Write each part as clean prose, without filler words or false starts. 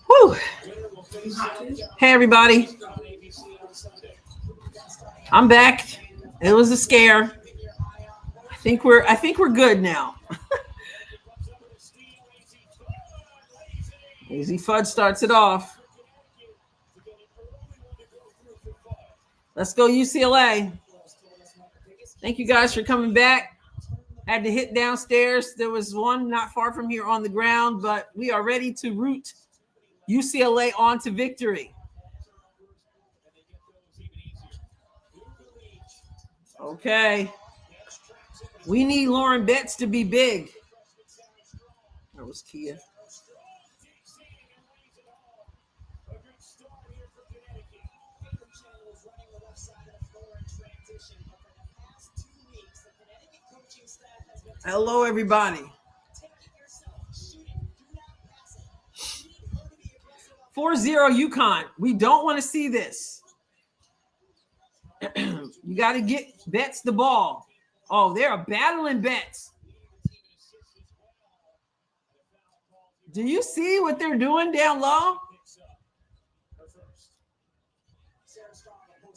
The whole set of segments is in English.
Woo. Hey, everybody. I'm back. It was a scare. I think we're good now. Easy Fud starts it off. Let's go UCLA. Thank you guys for coming back. Had to hit downstairs. There was one not far from here on the ground, but we are ready to root UCLA on to victory. Okay. We need Lauren Betts to be big. That was Kia. Hello, everybody. 4-0 UConn. We don't want to see this. You got to get Betts the ball. Oh, they're battling Betts. Do you see what they're doing down low?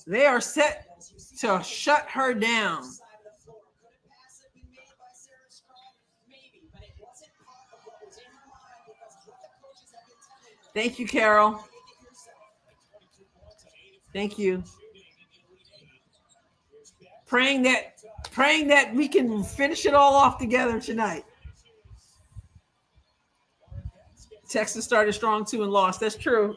They are set to shut her down. Thank you, Carol. Thank you. Praying that we can finish it all off together tonight. Texas started strong too and lost. That's true.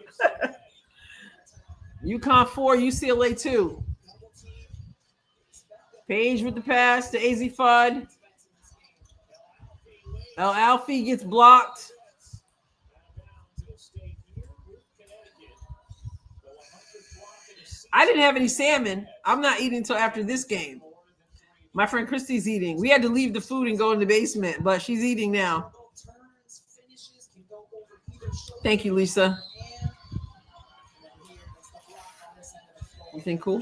UConn 4, UCLA 2. Page with the pass to AZ Fudd. El Alfie gets blocked. I didn't have any salmon. I'm not eating until after this game. My friend Christy's eating. We had to leave the food and go in the basement, but she's eating now. Thank you, Lisa. Anything cool?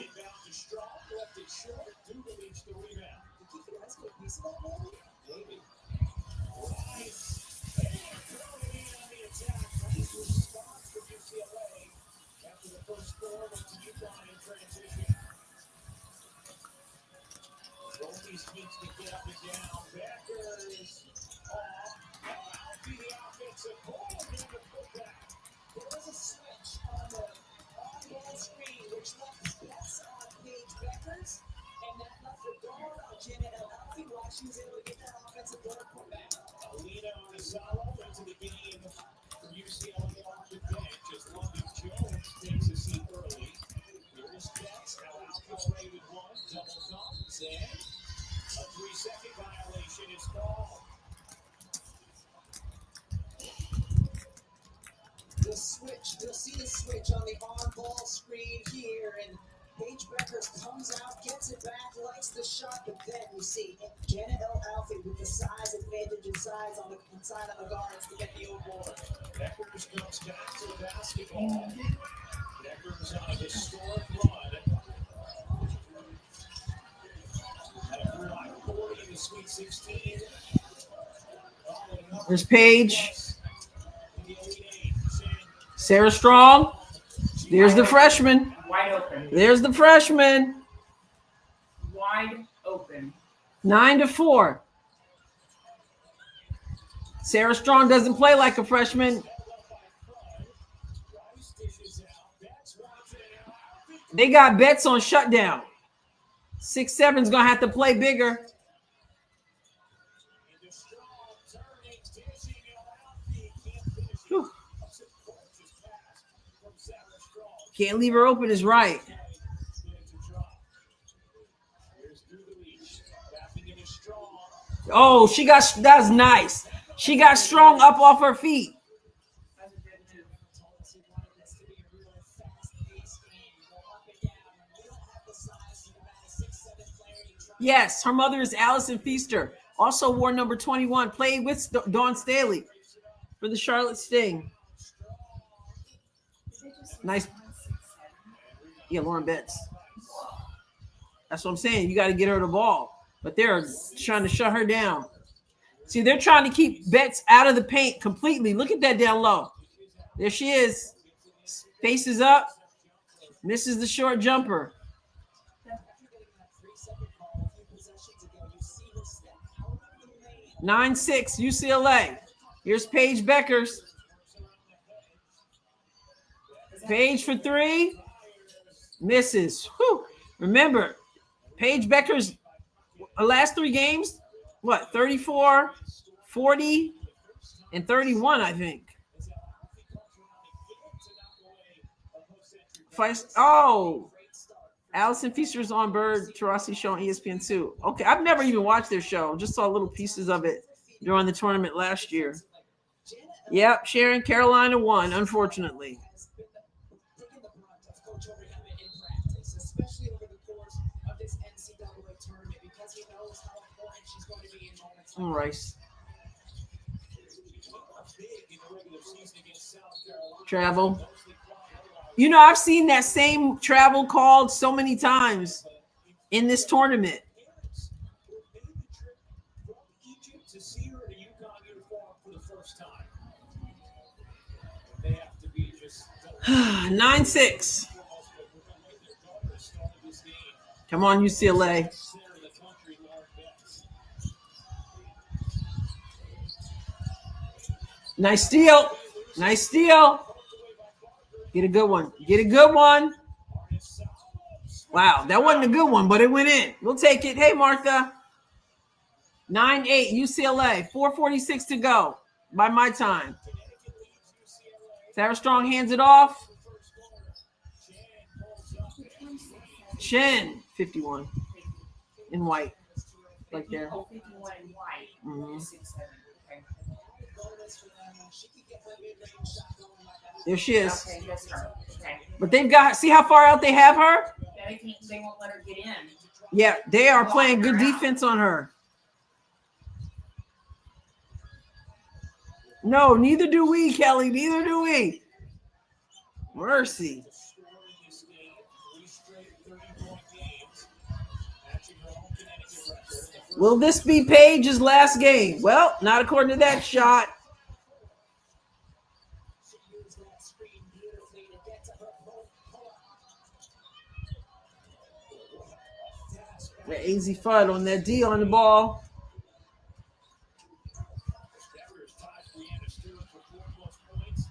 You'll see the switch on the on-ball screen here, and Paige Beckers comes out, gets it back, likes the shot, but then we see Janet L. Alfie with the size advantage and size on the inside of the guards to get the old board. Beckers comes back to the basketball. Beckers on a historic run. At a 4-40 in the Sweet 16. There's Paige. Sarah Strong. There's the freshman. Wide open. There's the freshman. Wide open. 9-4. Sarah Strong doesn't play like a freshman. They got Betts on shutdown. 6'7" is going to have to play bigger. Whew. Can't leave her open is right. Oh, that's nice. She got Strong up off her feet. Yes, her mother is Allison Feaster. Also wore number 21. Played with Dawn Staley for the Charlotte Sting. Nice. Yeah, Lauren Betts. That's what I'm saying. You got to get her the ball. But they're trying to shut her down. See, they're trying to keep Betts out of the paint completely. Look at that down low. There she is. Faces up. Misses the short jumper. 9-6 UCLA. Here's Paige Beckers. Paige for three. Misses. Whew. Remember, Paige Beckers, last three games, what, 34, 40, and 31, I think. Oh, Allison Feaster's on Bird Tarasi show on ESPN2. Okay, I've never even watched their show. Just saw little pieces of it during the tournament last year. Yep, Sharon, Carolina won, unfortunately. All right. Travel. You know, I've seen that same travel called so many times in this tournament. 9-6. Come on, UCLA. Nice steal. Nice steal. Get a good one. Get a good one. Wow, that wasn't a good one, but it went in. We'll take it. Hey, Martha. 9-8 UCLA. 4:46 to go by my time. Sarah Strong hands it off. Shen, 51 in white. Right there. 51 in white. Mm-hmm. 6-7. Okay. There she is. Okay, that's her. Okay. But they've got, see how far out they have her? Yeah, they won't let her get in. Yeah, they are playing good defense on her. No, neither do we, Kelly. Neither do we. Mercy. Will this be Paige's last game? Well, not according to that shot. The AZ FUD on that D on the ball.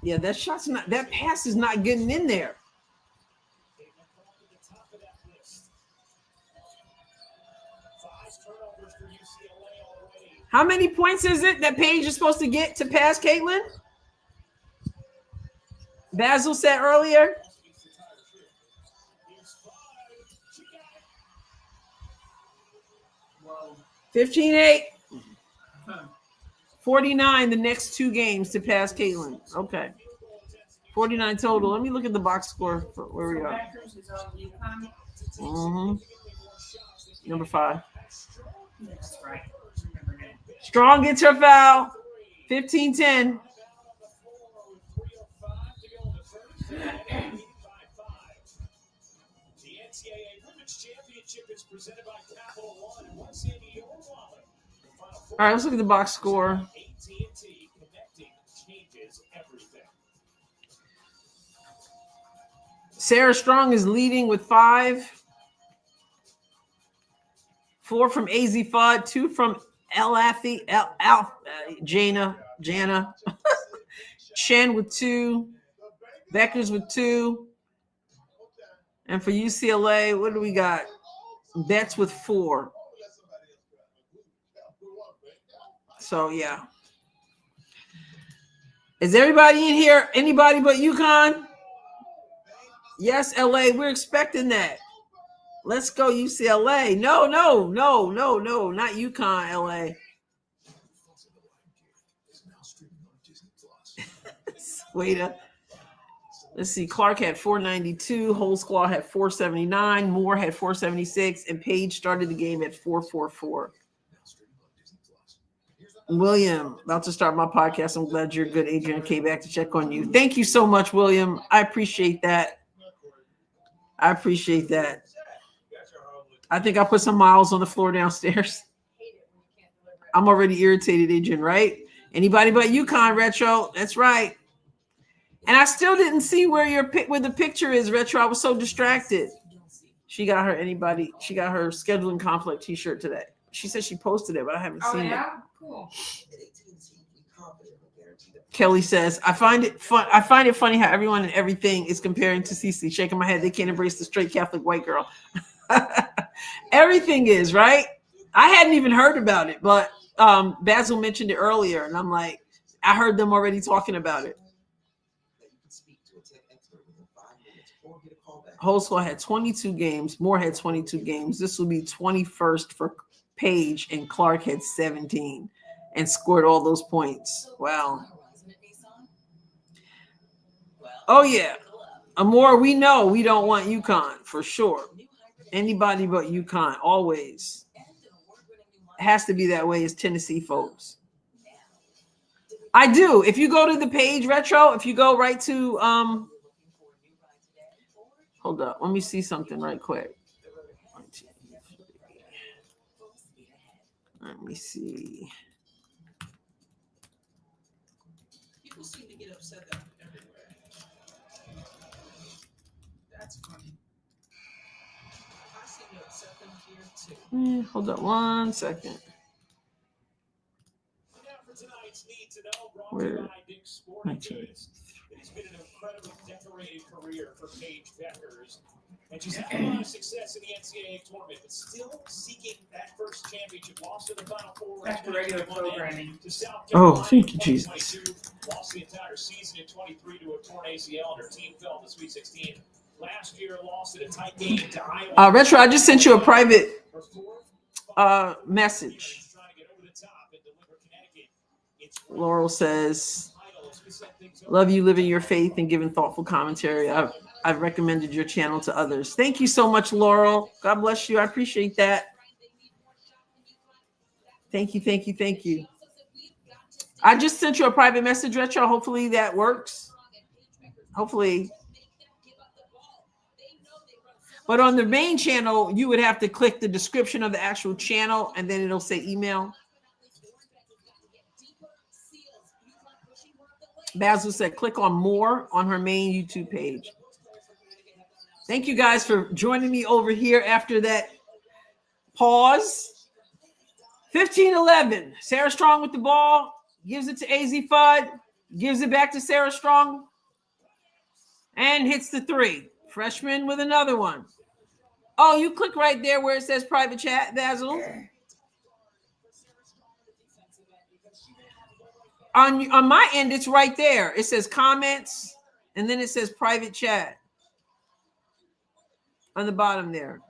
Yeah, that shot's not, that pass is not getting in there. How many points is it that Paige is supposed to get to pass Caitlin? Basil said earlier. Whoa. 15-8. 49 the next two games to pass Caitlin. Okay. 49 total. Let me look at the box score for where we are. Beckers is on UConn. Mm-hmm. Number 5. That's right. Remember that. Strong gets her foul. 15-10. All right, let's look at the box score. Sarah Strong is leading with 5. 4 from AZ FUD, 2 from Jana. Shen with 2. Beckers with 2. And for UCLA, what do we got? Betts with 4. So, yeah. Is everybody in here? Anybody but UConn? Yes, LA. We're expecting that. Let's go UCLA. No, not UConn, LA. Wait up. Let's see. Clark had 492. Whole Squad had 479. Moore had 476. And Paige started the game at 444. William, about to start my podcast. I'm glad you're good. Adrienne came back to check on you. Thank you so much, William. I appreciate that. I think I put some miles on the floor downstairs. I'm already irritated, Adrienne, right? Anybody but UConn, Retro. That's right. And I still didn't see where the picture is, Retro. I was so distracted. She got her scheduling conflict t-shirt today. She said she posted it, but I haven't seen it. Cool. Kelly says, I find it funny how everyone and everything is comparing to Cece. Shaking my head. They can't embrace the straight Catholic white girl. Everything is, right? I hadn't even heard about it, but Basil mentioned it earlier, and I'm like, I heard them already talking about it. Holswell had 22 games. Moore had 22 games. This will be 21st for Page, and Clark had 17 and scored all those points. Wow. Oh, yeah. Amore, we know we don't want UConn for sure. Anybody but UConn, always. It has to be that way as Tennessee folks. I do. If you go to the page, Retro, if you go right to hold up, let me see something right quick. Let me see. People seem to get upset that everywhere. That's funny. I seem to upset them here too. Hold up 1 second. Where? It's been an incredibly decorated career for Paige Beckers. And she's had a lot of success in the NCAA tournament, but still seeking that first championship. Lost to the Final Four. Back to regular programming. To South Oh, Carolina thank you, in Jesus. 2022. Lost the entire season in 23 to a torn ACL, and her team fell in the Sweet 16. Last year, lost in a tight game to Iowa. Retro, I just sent you a private message. Laurel says, love you living your faith and giving thoughtful commentary. I've recommended your channel to others. Thank you so much, Laurel. God bless you. I appreciate that. Thank you, thank you, thank you. I just sent you a private message, Retro. Hopefully that works. Hopefully. But on the main channel, you would have to click the description of the actual channel, and then it'll say email. Basil said, click on more on her main YouTube page. Thank you guys for joining me over here after that pause. 15-11. Sarah Strong with the ball. Gives it to AZ Fudd. Gives it back to Sarah Strong. And hits the three. Freshman with another one. Oh, you click right there where it says private chat, Basil. On my end, it's right there. It says comments, and then it says private chat on the bottom there.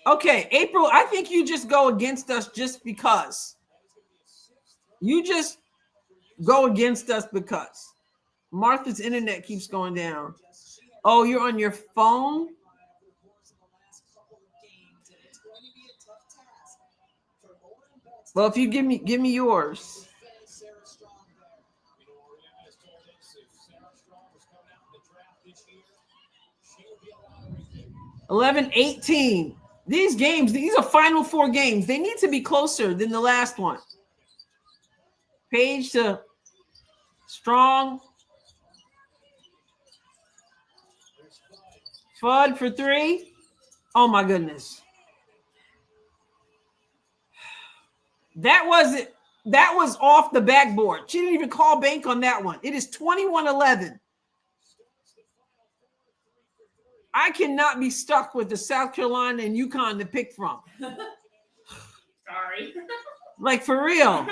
Okay, April, I think you just go against us just because. You just go against us because. Martha's internet keeps going down. Oh, you're on your phone? Well, if you give me yours. 11-18. These games, these are Final Four games. They need to be closer than the last one. Page to Strong. Fudd for three. Oh my goodness. That was off the backboard. She didn't even call bank on that one. It is 21-11. I cannot be stuck with the South Carolina and UConn to pick from. Sorry. Like, for real.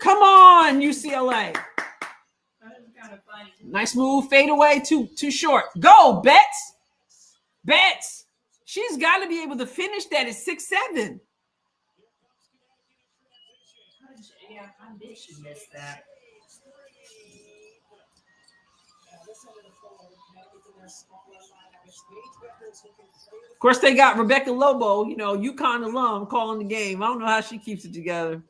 Come on, UCLA. That is kind of funny. Nice move. Fade away. Too short. Go, Betts. Betts. She's got to be able to finish that at 6'7". Yeah, I did she miss that. Of course, they got Rebecca Lobo, UConn alum, calling the game. I don't know how she keeps it together.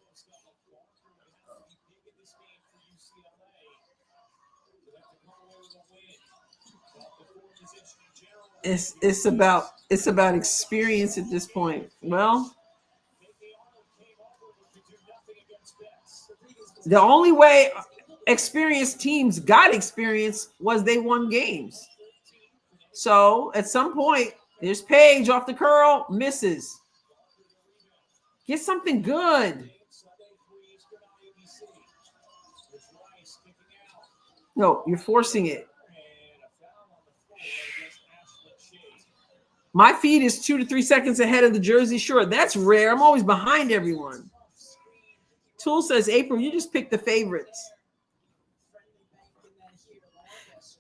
It's about experience at this point. Well, the only way experienced teams got experience was they won games. So at some point, there's Paige off the curl, misses. Get something good. No, you're forcing it. My feed is 2 to 3 seconds ahead of the Jersey Shore. That's rare. I'm always behind everyone. Tool says, April, you just picked the favorites.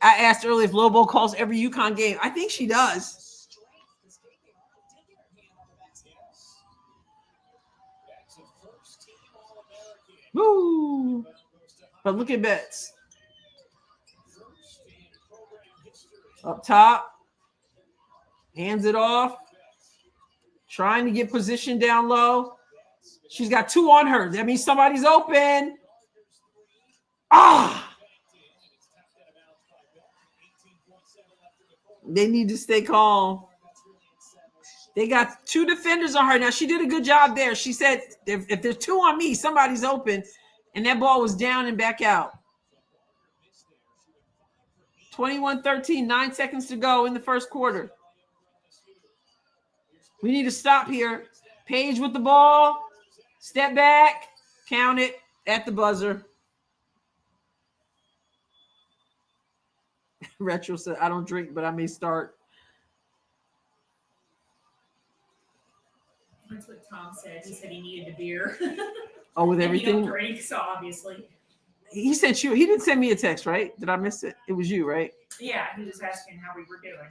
I asked earlier if Lobo calls every UConn game. I think she does. Woo! But look at Betts. Up top. Hands it off. Trying to get position down low. She's got 2 on her. That means somebody's open. Ah! They need to stay calm. They got 2 defenders on her. Now, she did a good job there. She said, if there's 2 on me, somebody's open. And that ball was down and back out. 21-13, 9 seconds to go in the first quarter. We need to stop here. Paige with the ball. Step back. Count it at the buzzer. Retro said, I don't drink, but I may start. That's what Tom said. He said he needed a beer. Oh, with And everything? he don't drink, so obviously. He sent you. He didn't send me a text, right? Did I miss it? It was you, right? Yeah, he was asking how we were doing.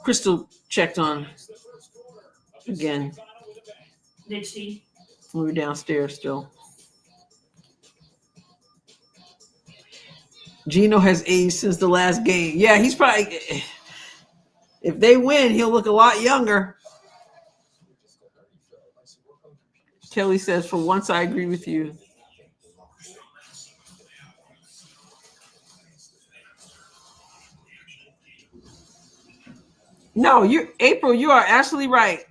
Crystal checked on again. Did she? We were downstairs still. Gino has aged since the last game. Yeah, he's probably. If they win, he'll look a lot younger. Kelly says, for once, I agree with you. No, April, you are absolutely right.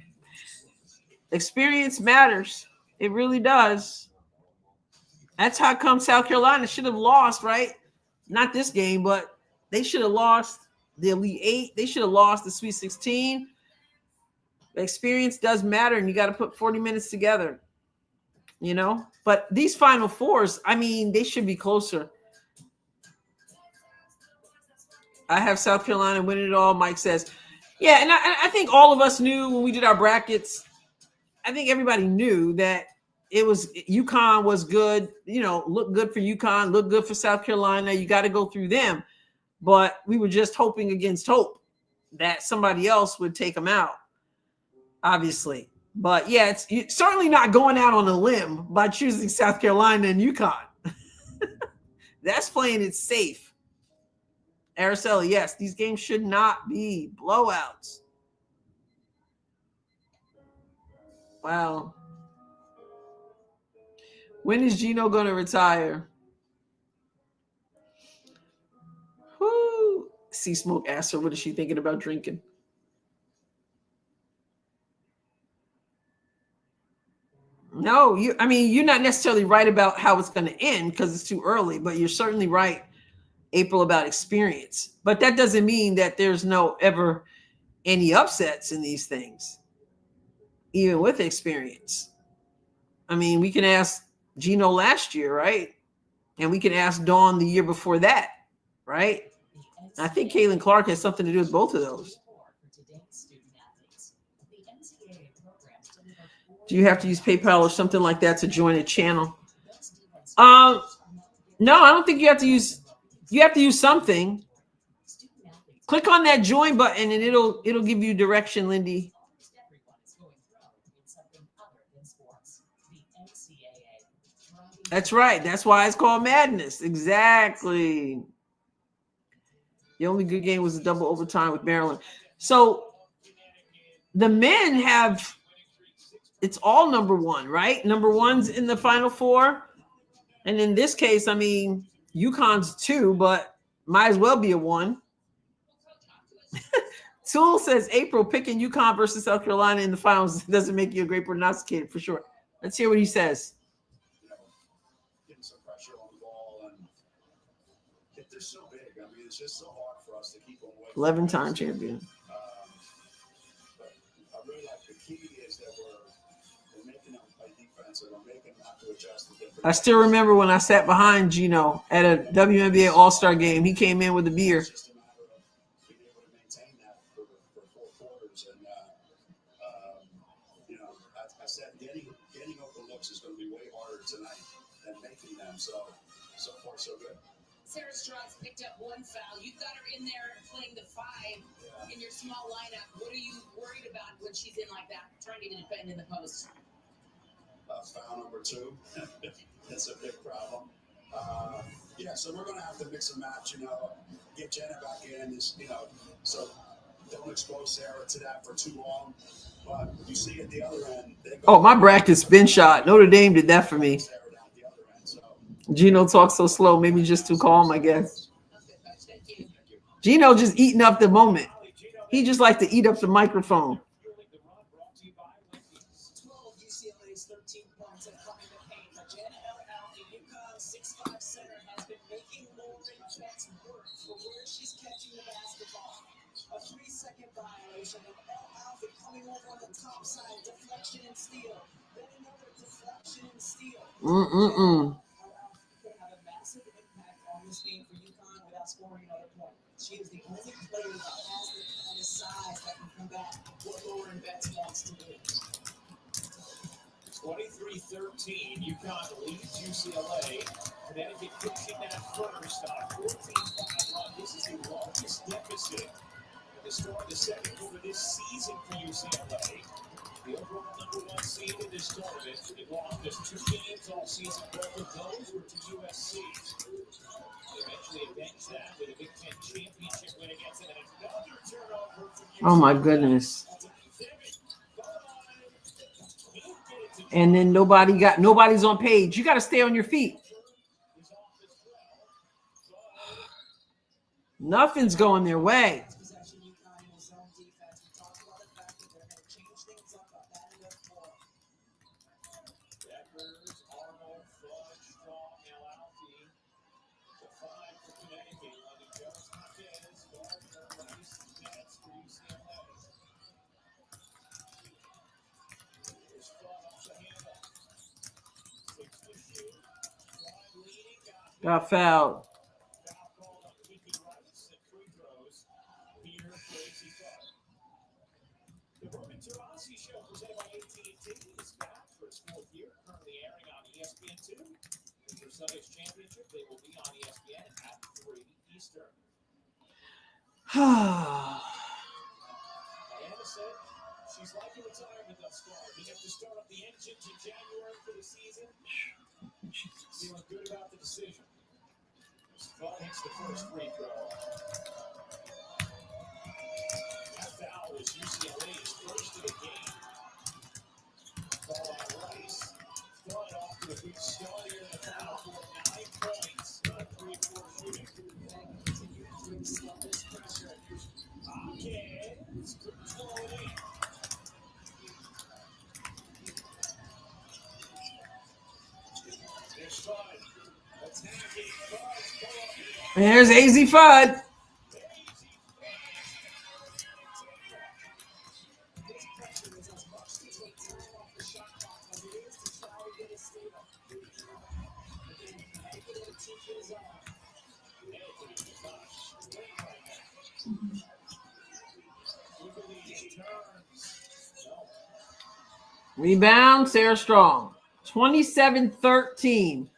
Experience matters. It really does. That's how come South Carolina should have lost, right? Not this game, but they should have lost the Elite 8. They should have lost the Sweet 16. The experience does matter, and you got to put 40 minutes together, you know? But these Final Fours, I mean, they should be closer. I have South Carolina winning it all, Mike says. Yeah, and I think all of us knew when we did our brackets, I think everybody knew that it was UConn was good, you know, look good for UConn, look good for South Carolina. You got to go through them. But we were just hoping against hope that somebody else would take them out, obviously. But yeah, it's certainly not going out on a limb by choosing South Carolina and UConn. That's playing it safe. Araceli, yes, these games should not be blowouts. Wow. When is Gino going to retire? Whoo. See Smoke asked her, what is she thinking about drinking? No, you're not necessarily right about how it's going to end because it's too early, but you're certainly right, April, about experience. But that doesn't mean that there's no ever any upsets in these things, even with experience. I mean, we can ask Gino last year, right? And we can ask Dawn the year before that, right? I think Caitlin Clark has something to do with both of those. Do you have to use PayPal or something like that to join a channel? No, I don't think you have to use. You have to use something. Click on that join button and it'll give you direction, Lindy. That's right. That's why it's called Madness. Exactly. The only good game was a double overtime with Maryland. So the men have, it's all number one, right? Number one's in the Final Four. And in this case, I mean, UConn's 2, but might as well be a 1. Tool says April picking UConn versus South Carolina in the finals doesn't make you a great prognosticator for sure. Let's hear what he says. Getting some pressure on the ball, and they're so big. I mean, it's just so hard for us to keep them away. 11-time champion. But I really like the key is that we're making them play defense, and we're making them have to adjust to different. I still remember when I sat behind Gino at a WNBA All-Star game. He came in with a beer. It's just a matter of being able to maintain that for 4 quarters, and I said getting open looks is going to be way harder tonight than making them. So far so good. Sarah Strauss picked up 1 foul. You've got her in there playing the 5 in your small lineup. What are you worried about when she's in like that, trying to defend in the post? Foul number 2. That's a big problem. So we're going to have to mix and match, get Jenna back in, so don't expose Sarah to that for too long. But you see at the other end, Oh, my bracket's been shot. Notre Dame did that for me. Sarah down at the other end. So Gino talks so slow, maybe just too calm, I guess. Gino just eating up the moment. He just like to eat up the microphone. 12 UCLA's 13 points have come in the paint. Adrienne, the UConn 6'5" center, has been making Lauren Betts work for where she's catching the basketball. A 3-second violation, and Alfie coming over on the top side, deflection and steal. Then another deflection and steal. Could have a massive impact on this game for UConn without scoring another point. She is the only player that has the kind of size that can combat what Lauren Betts wants to do. 23-13, UConn leads UCLA. Connecticut fixing that first on a 14-5 run. This is the largest deficit in the start of the second quarter this season for UCLA. The overall #1 seed in this tournament. It lost just 2 games all season. Both of those were to USC. They eventually avenged that with a Big Ten championship win against it. And another turnover for UCLA. Oh, my goodness. And then nobody's on page. You got to stay on your feet. Nothing's going their way. Possession, UConn in his zone defense. We talked about the fact that they're going to change things up that end of the floor. Beckers, Arnold, Fudge, Strong, Alfie. The 5 for Connecticut. On the Jones, Hopkins, Gardner, Rice, Nets for UCLA. Here's Fud off the handle. 6 to shoot. Fly leading. Got fouled. Foul called on Kiki Rice and free throws. Here for AC Fud. The Roman Terasi Show presented by AT&T is back for its 4th year, currently airing on ESPN2. And for Sunday's championship, they will be on ESPN at 3 Eastern. Diana said she's liking retirement thus far. Being able to start up the engine to January for the season. Feeling good about the decision. Fud hits the first free throw. That foul was UCLA's first of the game. Ball on Rice. Fud off to a good start here in the foul for 9 points. 3-4 shooting. Continue to install this pressure. Hopkins control it in. There's Fud. Attacking Fud. There's AZ Fudd. This pressure is as much to take time off the shot clock as it is to try to get a steal. Again, Connecticut in the teacher's zone. Rebound, Sarah Strong. 27-13.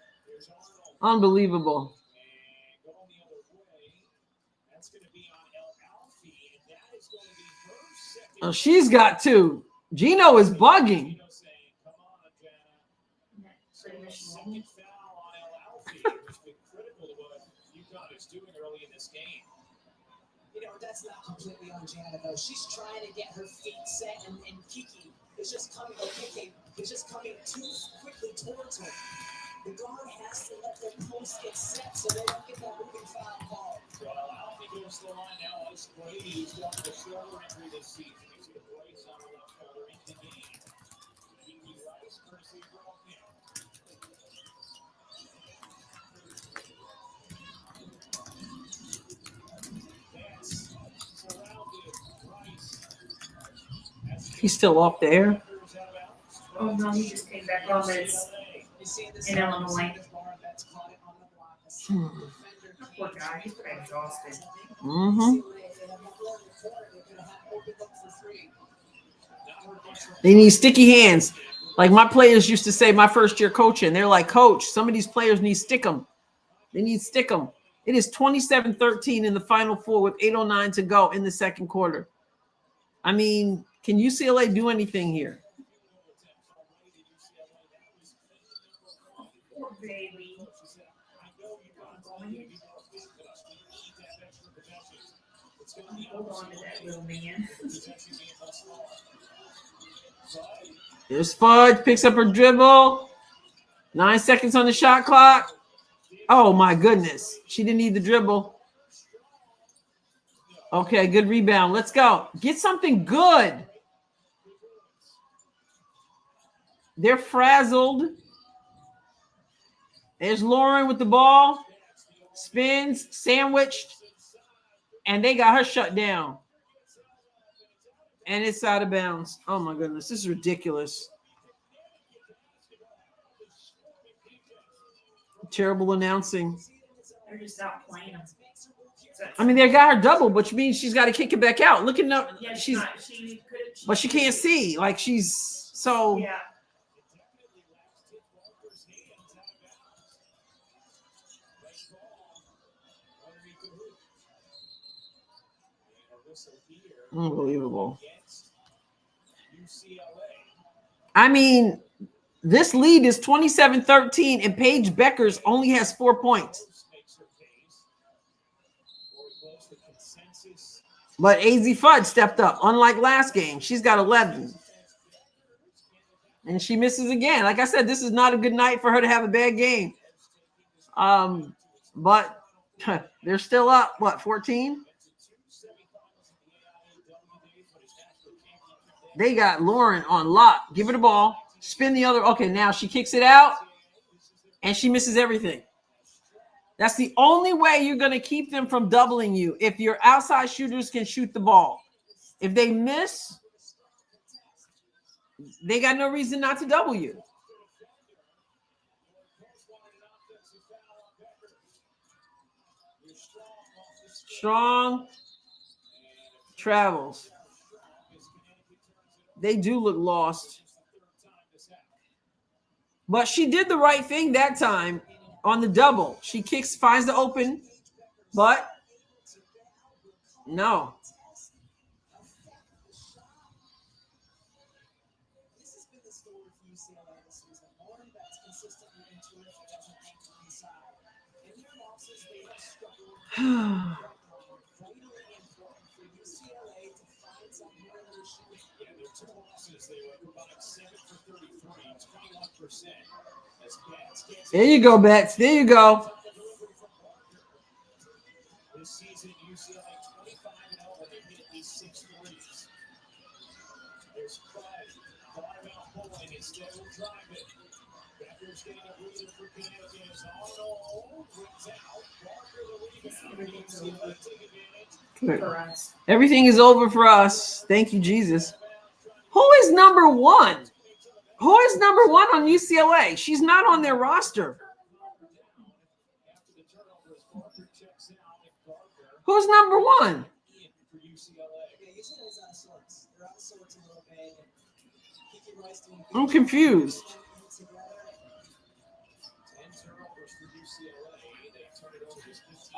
Unbelievable. And going the other way. That's going to be on Alfie, and that is going to be her second. Oh, she's got 2. Gino is bugging. Gino saying, "Come on, Jana." So a second foul on Alfie, which has been critical to what UConn is doing early in this game. That's not completely on Janet, though. She's trying to get her feet set, and Kiki is just coming, is just coming too quickly towards her. The guard has to let their post get set so they don't get that moving foul call. So Alfie goes to the line now. Ice Brady's got He's still off the air. Oh no, he just came back on. It's in Illinois. Poor guy, he's pretty exhausted. Mm-hmm. They need sticky hands. Like my players used to say my first year coaching. They're like, Coach, some of these players need stick 'em. They need stick 'em. It is 27-13 in the Final Four with 8:09 to go in the second quarter. I mean, can UCLA do anything here? Poor baby. Hold on to that little man. There's Fudge, picks up her dribble. 9 seconds on the shot clock. Oh, my goodness. She didn't need the dribble. Okay, good rebound. Let's go. Get something good. They're frazzled. There's Lauren with the ball. Spins, sandwiched. And they got her shut down. And it's out of bounds. Oh, my goodness. This is ridiculous. Terrible announcing. They're just out playing them. I mean, they got her double, which means she's got to kick it back out. Look at no, Yeah, she's, could, but she can't see. Like she's so. Yeah. Unbelievable. I mean, this lead is 27-13, and Paige Beckers only has 4 points. But AZ Fudge stepped up, unlike last game. She's got 11. And she misses again. Like I said, this is not a good night for her to have a bad game. But they're still up, what, 14? They got Lauren on lock. Give her the ball. Spin the other. Okay, now she kicks it out, and she misses everything. That's the only way you're going to keep them from doubling you. If your outside shooters can shoot the ball. If they miss, they got no reason not to double you. Strong travels. They do look lost. But she did the right thing that time on the double. She kicks, finds the open, but no. This has been the story for UCLA this season. Lauren Betts consistently been terrific as an anchor inside. In their losses, they have struggled. Vitally important for UCLA to find something where they're shooting. Yeah, their 2 losses, they were about 7 for 33, 21%. There you go, Betts. There you go. This season, UCLA 25-0 when they hit at least 6 threes. There's Clyde. Thought about pulling instead of driving. Becker's getting a breather for Connecticut. Oh, no. Wins out. Barker the rebound. UCLA take advantage. For us. Everything is over for us. Thank you, Jesus. Who is number 1? Who is number 1 on UCLA? She's not on their roster. Who's number 1? Yeah, UCLA's out of sorts. They're out of sorts a little bit. Kiki Rice doing I'm confused.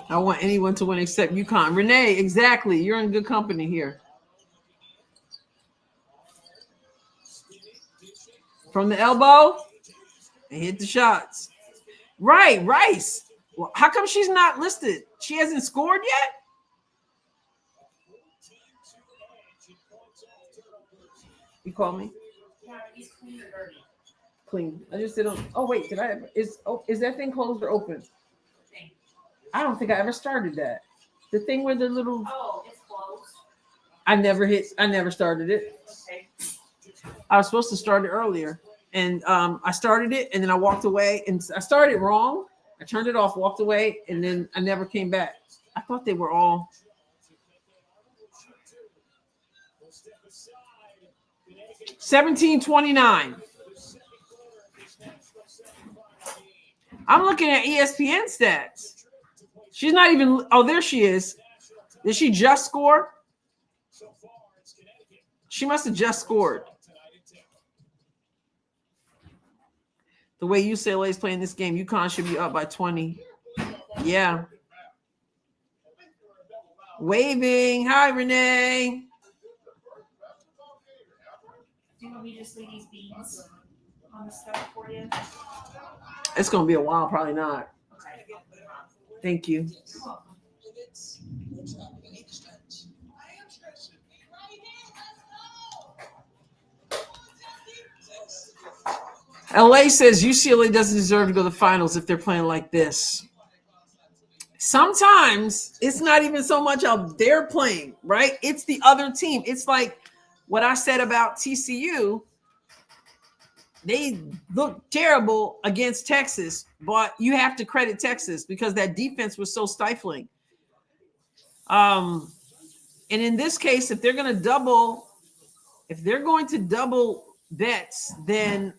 I want anyone to win except UConn. Renee, exactly. You're in good company here. From the elbow, and hit the shots. Right, Rice. Well, how come she's not listed? She hasn't scored yet? You call me? Yeah, he's clean or dirty. Clean. I just did. Oh wait, did I ever? Is that thing closed or open? I don't think I ever started that. The thing where the little. Oh, it's closed. I never started it. Okay. I was supposed to start it earlier, and I started it, and then I walked away, and I started wrong. I turned it off, walked away, and then I never came back. I thought they were all. 17-29. I'm looking at ESPN stats. She's not even, oh, there she is. Did she just score? She must have just scored. The way UCLA is playing this game, UConn should be up by 20. Yeah. Waving. Hi, Renee. Do you want me to just leave these beans on the stove for you? It's going to be a while. Probably not. Okay. Thank you. LA says UCLA doesn't deserve to go to the finals if they're playing like this. Sometimes it's not even so much of they're playing, right? It's the other team. It's like what I said about TCU. They look terrible against Texas, but you have to credit Texas because that defense was so stifling. And in this case, if they're going to double bets, then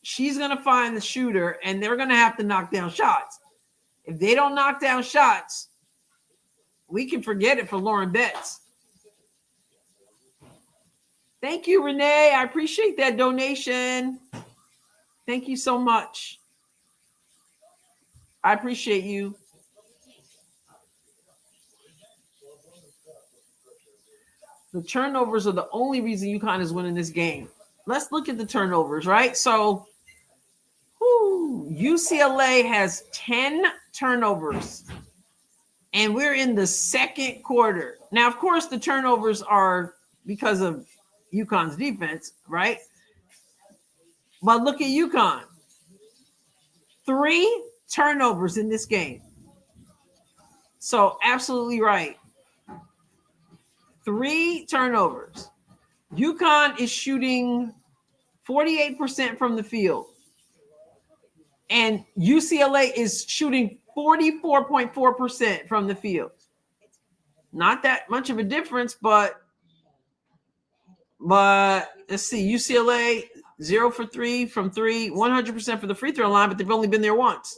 she's going to find the shooter and they're going to have to knock down shots. If they don't knock down shots, we can forget it for Lauren Betts. Thank you, Renee. I appreciate that donation. Thank you so much. I appreciate you. The turnovers are the only reason UConn is winning this game. Let's look at the turnovers, right? So UCLA has 10 turnovers, and we're in the second quarter. Now, of course, the turnovers are because of UConn's defense, right? But look at UConn. 3 turnovers in this game. So absolutely right. 3 turnovers. UConn is shooting 48% from the field. And UCLA is shooting 44.4% from the field. Not that much of a difference, but let's see. UCLA 0 for 3 from 3, 100% for the free throw line, but they've only been there once.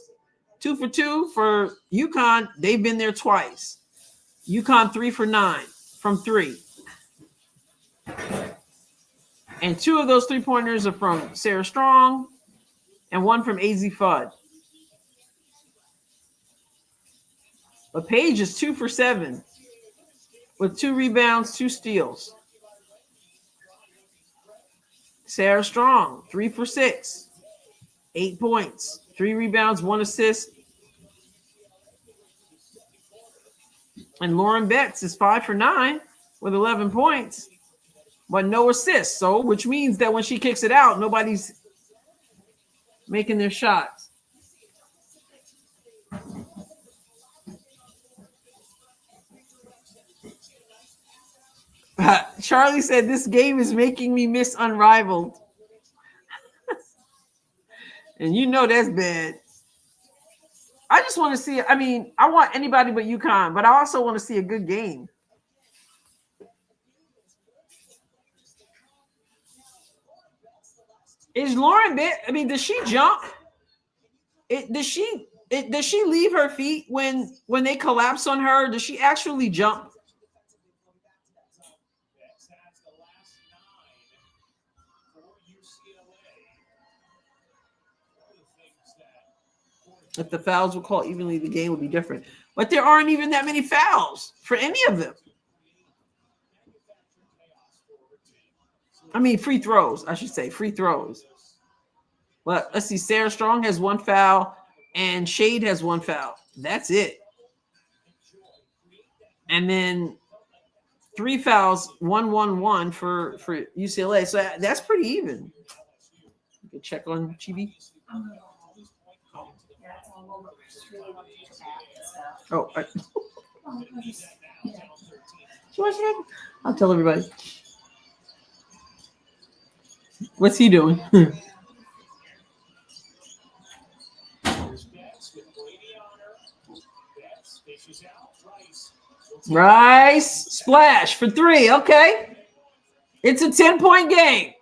2 for 2 for UConn. They've been there twice. UConn 3 for 9 from 3. And 2 of those 3-pointers are from Sarah Strong and 1 from AZ Fudd. But Paige is 2 for 7 with 2 rebounds, 2 steals. Sarah Strong, 3 for 6, 8 points, 3 rebounds, 1 assist. And Lauren Betts is 5 for 9 with 11 points, but no assists. So, which means that when she kicks it out, nobody's making their shots. Charlie said, this game is making me miss Unrivaled. And you know that's bad. I just want to see, I want anybody but UConn, but I also want to see a good game. Is Lauren Betts, does she jump? Does she leave her feet when they collapse on her? Does she actually jump? If the fouls were called evenly, the game would be different. But there aren't even that many fouls for any of them. Free throws, I should say, free throws. But let's see, Sarah Strong has 1 foul and Shade has 1 foul. That's it. And then 3 fouls, 1-1-1 for UCLA. So that's pretty even. You can check on Chibi. Oh, I'll tell everybody. What's he doing? Rice splash for 3. Okay. It's a 10-point game.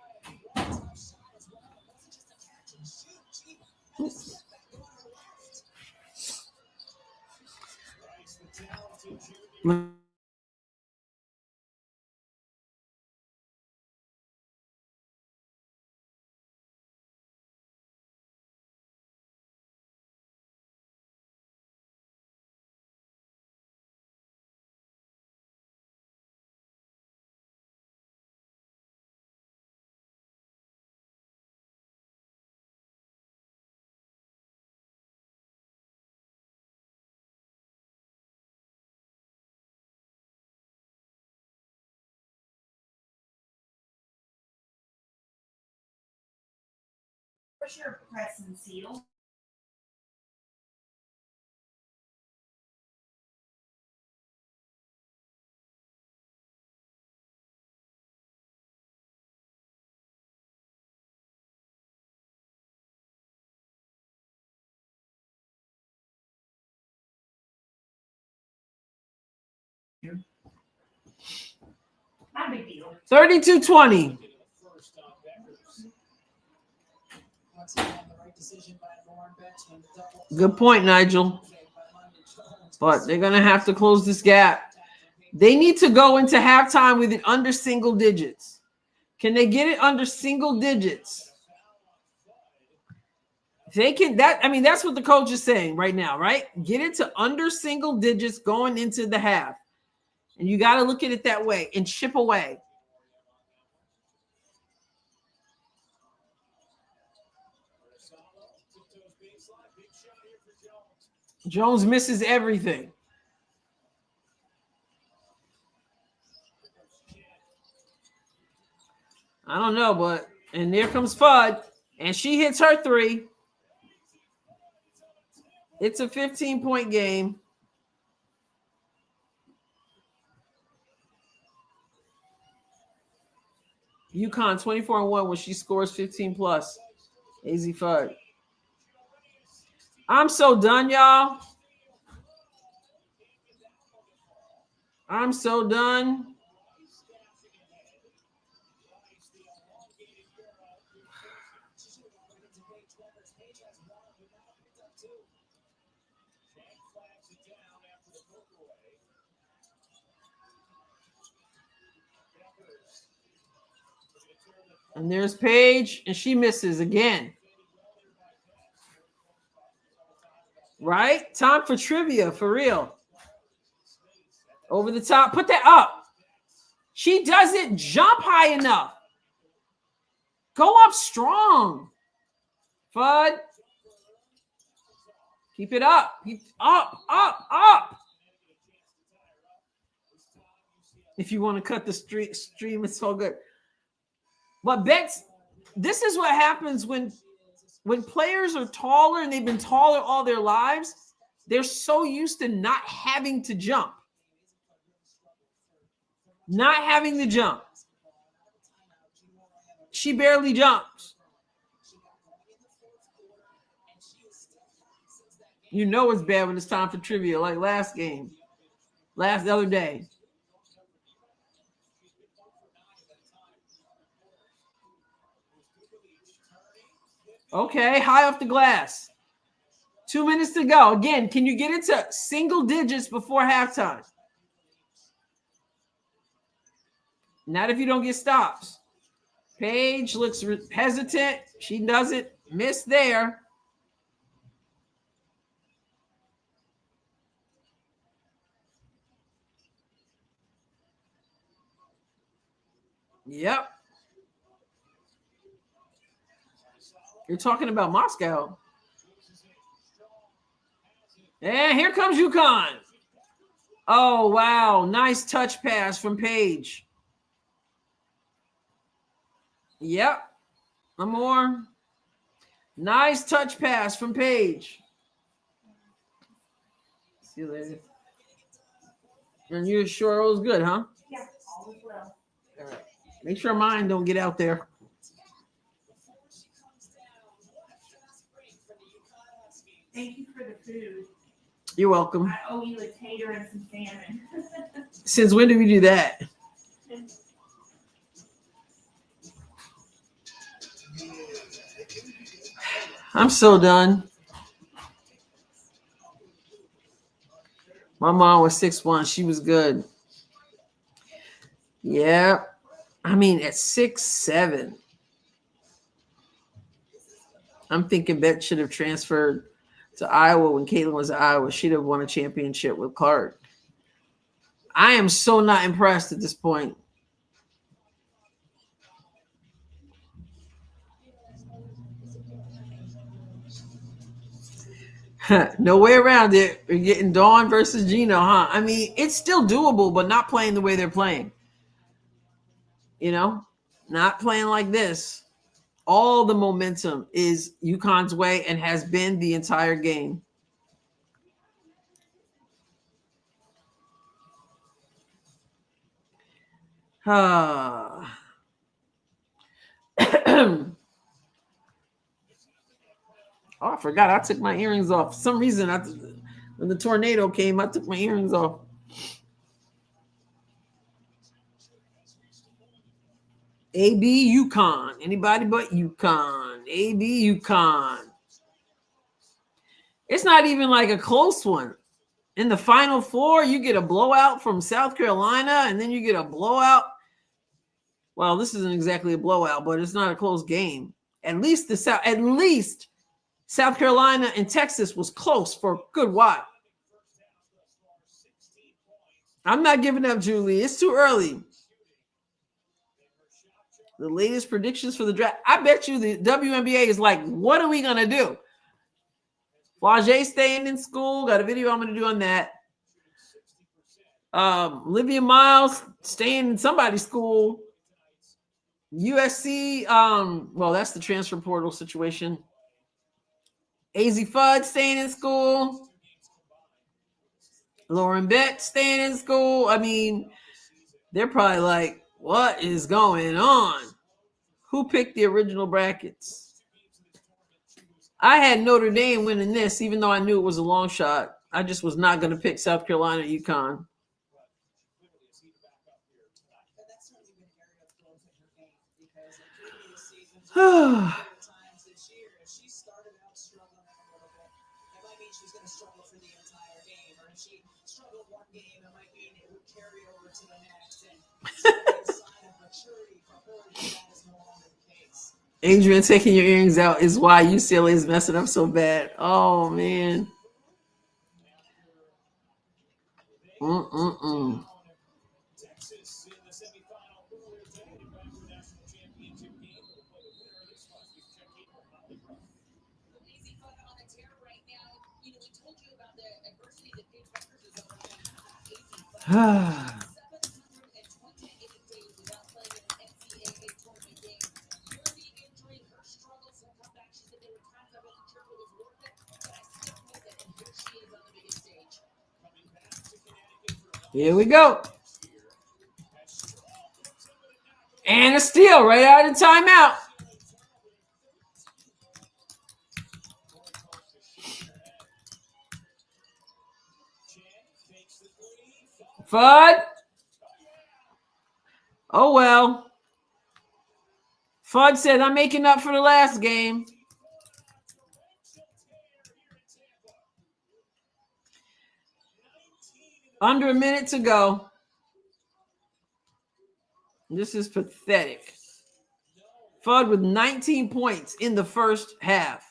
Where's your press and seal? Not a big deal. 32-20. Good point, Nigel. But they're going to have to close this gap. They need to go into halftime with it under single digits. Can they get it under single digits? If they can, that's what the coach is saying right now, right? Get it to under single digits going into the half. And you got to look at it that way and chip away. Jones misses everything. I don't know, but and there comes Fudd, and she hits her three. It's a 15-point game. UConn 24-1 when she scores 15 plus. AZ Fudd. I'm so done, y'all. I'm so done. And there's Paige, and she misses again. Right? Time for trivia, for real. Over the top. Put that up. She doesn't jump high enough. Go up strong. Fudd. Keep it up. Keep up, up, up. If you want to cut the stream, it's so good. But Bex, this is what happens when players are taller and they've been taller all their lives. They're so used to not having to jump. Not having to jump. She barely jumps. You know it's bad when it's time for trivia, like the other day. Okay, high off the glass. 2 minutes to go. Again, can you get into single digits before halftime? Not if you don't get stops. Paige looks hesitant. She doesn't miss there. Yep. You're talking about Moscow. And here comes UConn. Oh, wow. Nice touch pass from Paige. Yep. One more. Nice touch pass from Paige. See you later. And you're sure it was good, huh? Yeah, all is well. All right. Make sure mine don't get out there. Thank you for the food. You're welcome. I owe you a tater and some salmon. Since when did we do that? I'm so done. My mom was 6'1". She was good. Yeah. I mean, at 6'7". I'm thinking Bet should have transferred to Iowa when Caitlin was at Iowa. She'd have won a championship with Clark. I am so not impressed at this point. No way around it. We're getting Dawn versus Gino, huh? I mean, it's still doable, but not playing the way they're playing. You know, not playing like this. All the momentum is UConn's way and has been the entire game. Oh, I forgot. I took my earrings off. For some reason, when the tornado came, I took my earrings off. AB UConn. Anybody but UConn. AB UConn. It's not even like a close one. In the Final Four, you get a blowout from South Carolina, and then you get a blowout. Well, this isn't exactly a blowout, but it's not a close game. At least South Carolina and Texas was close for a good while. I'm not giving up, Julie. It's too early. The latest predictions for the draft. I bet you the WNBA is like, what are we going to do? Flage staying in school. Got a video I'm going to do on that. Olivia Miles staying in somebody's school. USC, well, that's the transfer portal situation. AZ Fudd staying in school. Lauren Beck staying in school. I mean, they're probably like, what is going on? Who picked the original brackets? I had Notre Dame winning this, even though I knew it was a long shot. I just was not going to pick South Carolina UConn. She's going to struggle for the entire game, or if she struggled one game, it might mean it would carry over to the next. And it's a sign of maturity for her that is no longer the case. Adrienne, taking your earrings out is why UCLA is messing up so bad. Oh man. Here we go. And a steal right out of timeout. Fudd. Oh, well. Fudd said, I'm making up for the last game. Under a minute to go. This is pathetic. Fudd with 19 points in the first half.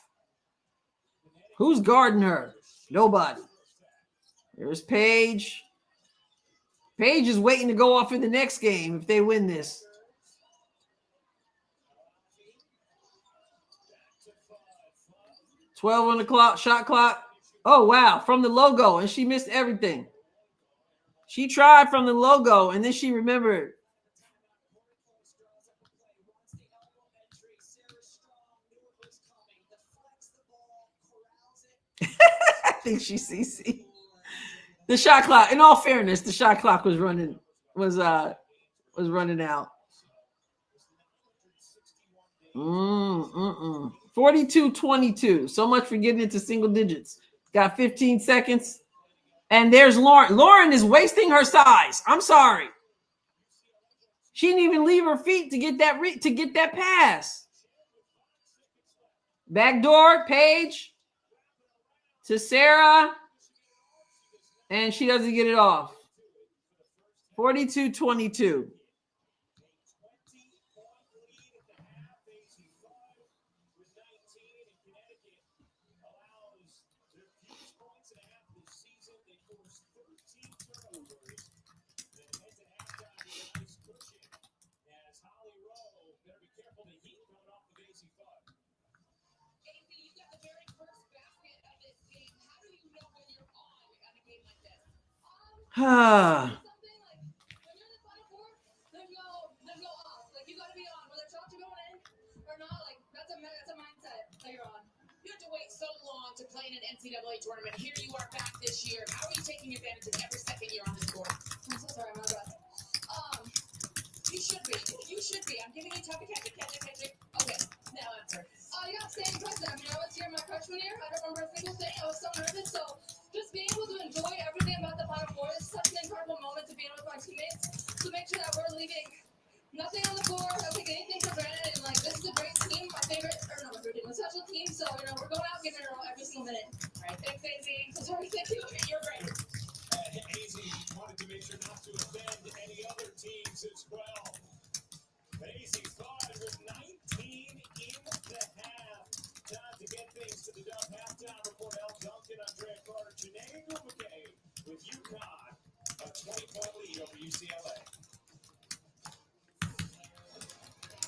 Who's guarding her? Nobody. There's Paige. Paige is waiting to go off in the next game if they win this. $12 on the clock, shot clock. Oh, wow, from the logo, and she missed everything. She tried from the logo, and then she remembered. I think she CC. The shot clock, in all fairness, the shot clock was running out. 42-22. So much for getting into single digits. Got 15 seconds. And there's Lauren. Lauren is wasting her size. I'm sorry. She didn't even leave her feet to get that pass. Backdoor, Paige to Sarah. And she doesn't get it off. 42-22. Ah. You had to wait so long to play in an NCAA tournament. Here you are back this year. How are you taking advantage of every second you're on this court? I'm so sorry, I'm out of breath. You should be. You should be. I'm giving you time to catch it. Okay, now answer. You got to stay impressive. I mean, I was here my freshman year. I don't remember a single thing. I was so nervous. So just being able to enjoy everything about the Final Four is such an incredible moment to be with my teammates. To make sure that we're leaving nothing on the floor. I don't take anything for granted. And like, this is a great team. My favorite special team. So we're going out giving it all every single minute. All right. Thanks, Daisy. So sorry, thank you. You're great. Daisy wanted to make sure not to offend any other teams as well. Daisy thought it was 19 in the half. Time to get things to the Dove halftime report. Al Duncan, Andrea Carter, Janae McKay with UConn, a 20-point lead over UCLA.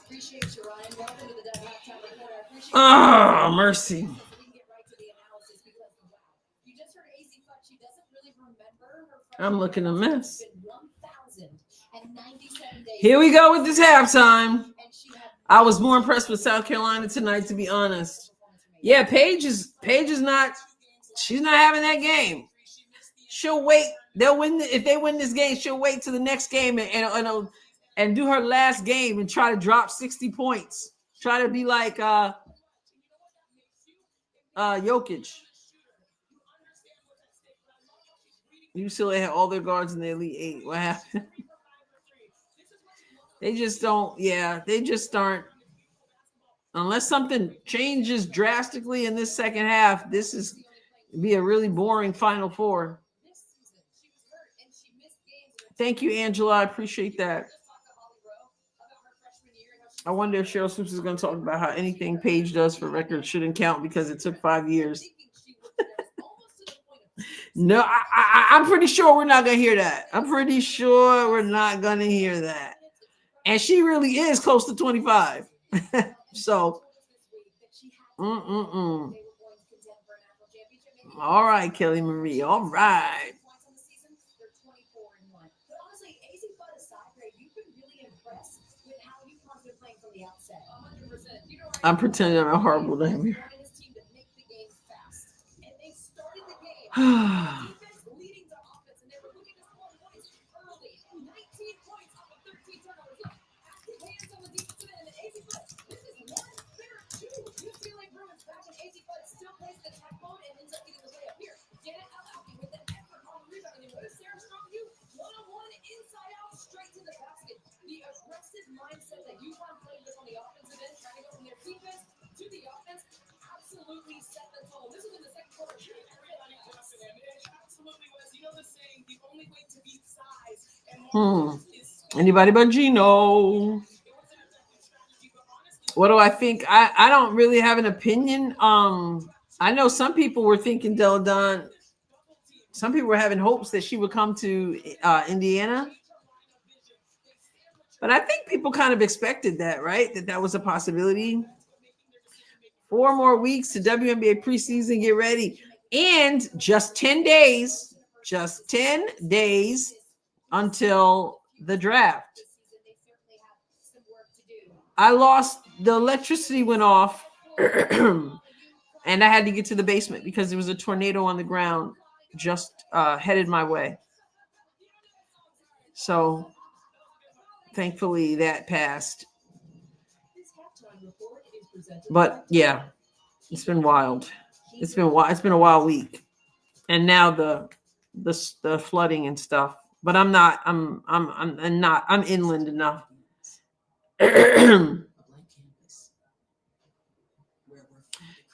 Appreciate you, Ryan. Welcome to the Dove halftime report. I appreciate Oh, mercy. So we can get right to the analysis because wow, you just heard AZ Clutch. She doesn't really remember her. I'm looking a mess. It's been 1,097 days. Here we go with this halftime. I was more impressed with South Carolina tonight, to be honest. Yeah, Paige is not. She's not having that game. She'll wait. They'll win if they win this game. She'll wait to the next game and do her last game and try to drop 60 points. Try to be like Jokic. UCLA had all their guards in the Elite Eight. What happened? They just don't. Yeah, they just aren't. Unless something changes drastically in this second half, this is be a really boring Final Four. Thank you, Angela. I appreciate that. I wonder if Cheryl Swoops is going to talk about how anything Paige does for records shouldn't count because it took 5 years. No, I'm pretty sure we're not going to hear that. I'm pretty sure we're not going to hear that. And she really is close to 25. So, all right, Kelly Marie. All right. I'm pretending I'm horrible to him. The aggressive mindset that UConn played with on the offensive end, trying to go from their defense to the offense, absolutely set the tone. This was in the second quarter. Absolutely was. You know the saying, the only way to beat size and Anybody but Gino. What do I think? I don't really have an opinion. I know some people were thinking Deladon. Some people were having hopes that she would come to Indiana. But I think people kind of expected that, right? That was a possibility. 4 more weeks to WNBA preseason. Get ready. And just 10 days until the draft. I lost. The electricity went off. And I had to get to the basement because there was a tornado on the ground just headed my way. So thankfully that passed. But yeah, it's been wild. It's been a wild week. And now the flooding and stuff. But I'm inland enough.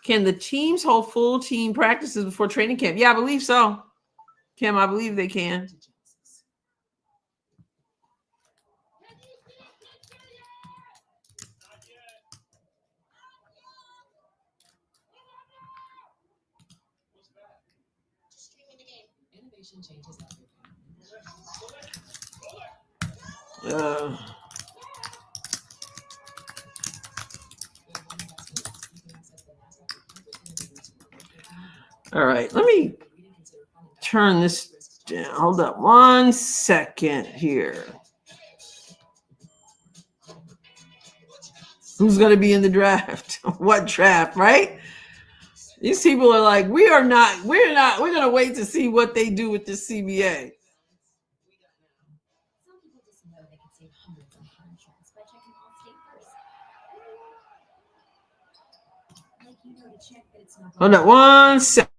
Can the teams hold full team practices before training camp? Yeah, I believe so. Kim, I believe they can. All right, let me turn this down. Hold up 1 second here. Who's going to be in the draft? What draft, right? These people are like, we're going to wait to see what they do with this CBA. Some people just know they can save hundreds on car insurance by checking Allstate first. Like you know to check that it's not. Hold up 1 second.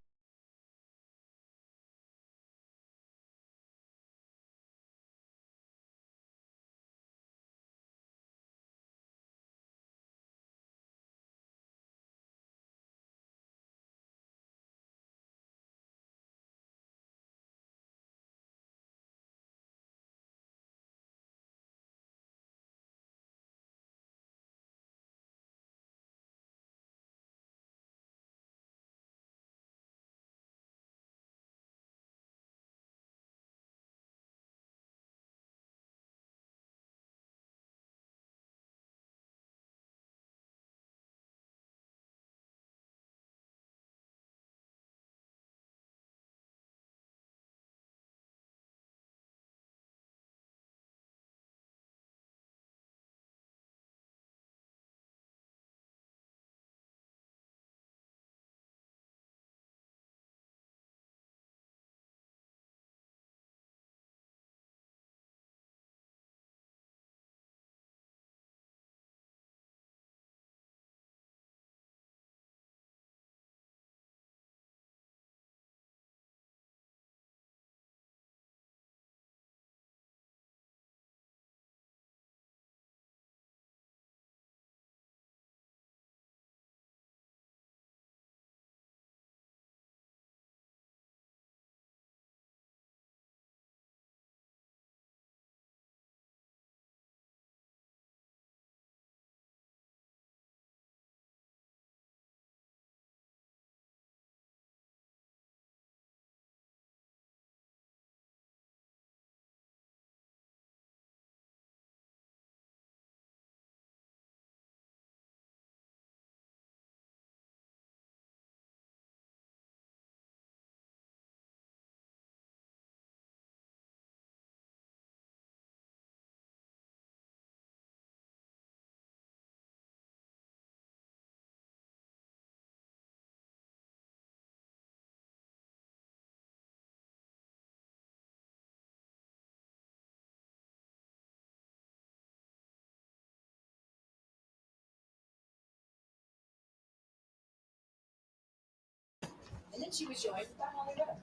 And then she was joined by Holly Weber.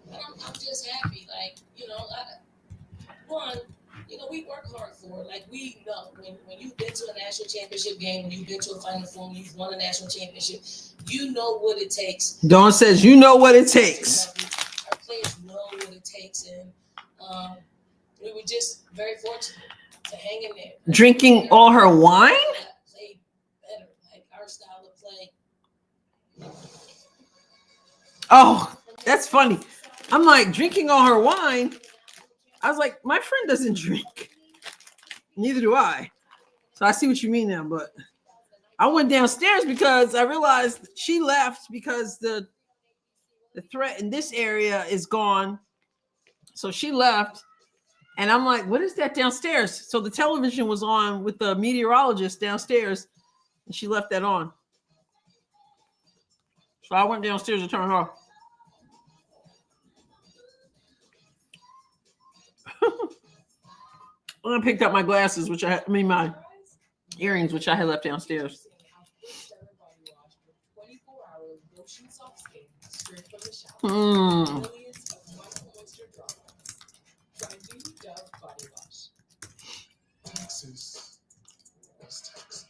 And I'm just happy, like, we work hard for it. Like, we know when you've been to a national championship game, when you've been to a Final Four, when you've won a national championship, you know what it takes. Dawn says, you know what it takes. Our players know what it takes, and we were just very fortunate to hang in there. Drinking all her wine? Play better, like our style of play. Oh, that's funny. I'm like, drinking all her wine. I was like, my friend doesn't drink. Neither do I. So I see what you mean now, but I went downstairs because I realized she left because the threat in this area is gone. So she left. And I'm like, what is that downstairs? So the television was on with the meteorologist downstairs, and she left that on. So I went downstairs to turn it off. I picked up my glasses, my earrings, which I had left downstairs. Texas. West Texas.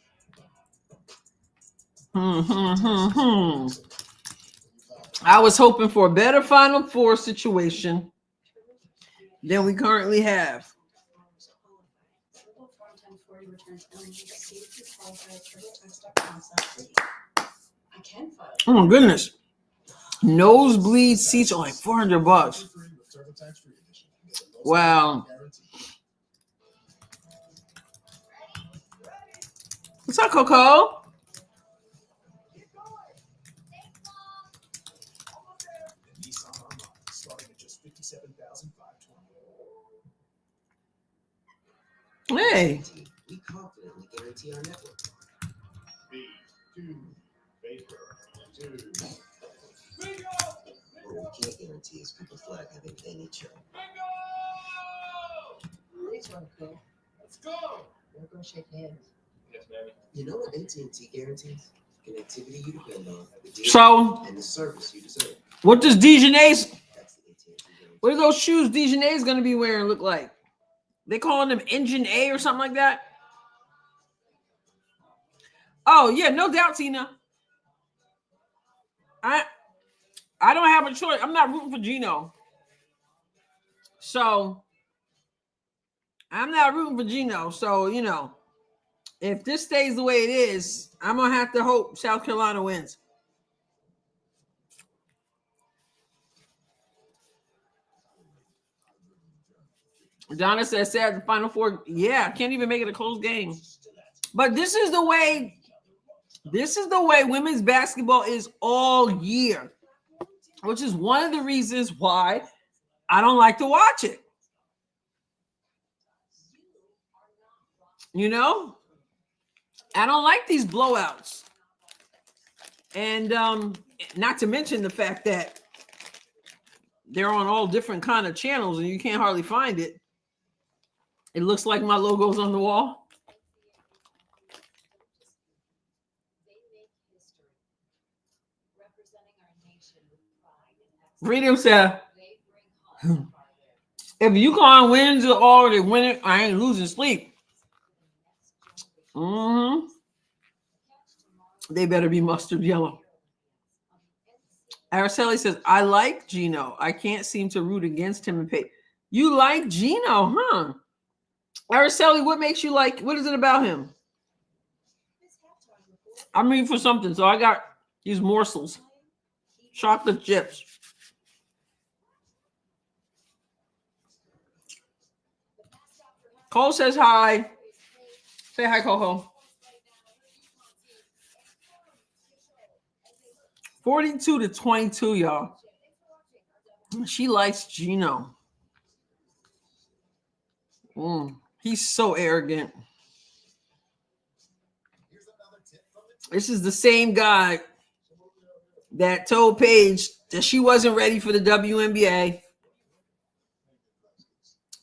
I was hoping for a better Final Four situation than we currently have. Oh my goodness. Nosebleed seats are like $400. Wow. What's up, Coco? Hey. We confidently guarantee our network. What we can't guarantee is people's flag having any chill. Please want to go. Let's go. We're going to shake hands. Yes, ma'am. You know what AT&T guarantees? Connectivity you depend on, the deal So, and the service you deserve. what does Dejanay's, That's the AT&T guarantee. what are those shoes Dejanay's going to be wearing look like? They calling them Engine A or something like that? Oh, yeah, no doubt, Tina. I don't have a choice. I'm not rooting for Gino. So, I'm not rooting for Gino. So, you know, if this stays the way it is, I'm going to have to hope South Carolina wins. Donna says, sad the Final Four. Yeah, can't even make it a close game. But this is the way women's basketball is all year, which is one of the reasons why I don't like to watch it. You know, I don't like these blowouts. And not to mention the fact that they're on all different kind of channels and you can't hardly find it. It looks like my logo's on the wall. Freedom said, if UConn wins it all, they win it, I ain't losing sleep. They better be mustard yellow. Araceli says, I like Gino. I can't seem to root against him and pay. You like Gino, huh? Araceli, what makes you like, what is it about him? I'm reading for something, so I got these morsels. Chocolate chips. Cole says hi. Say hi, Coco. 42-22, y'all. She likes Gino. He's so arrogant. This is the same guy that told Paige that she wasn't ready for the WNBA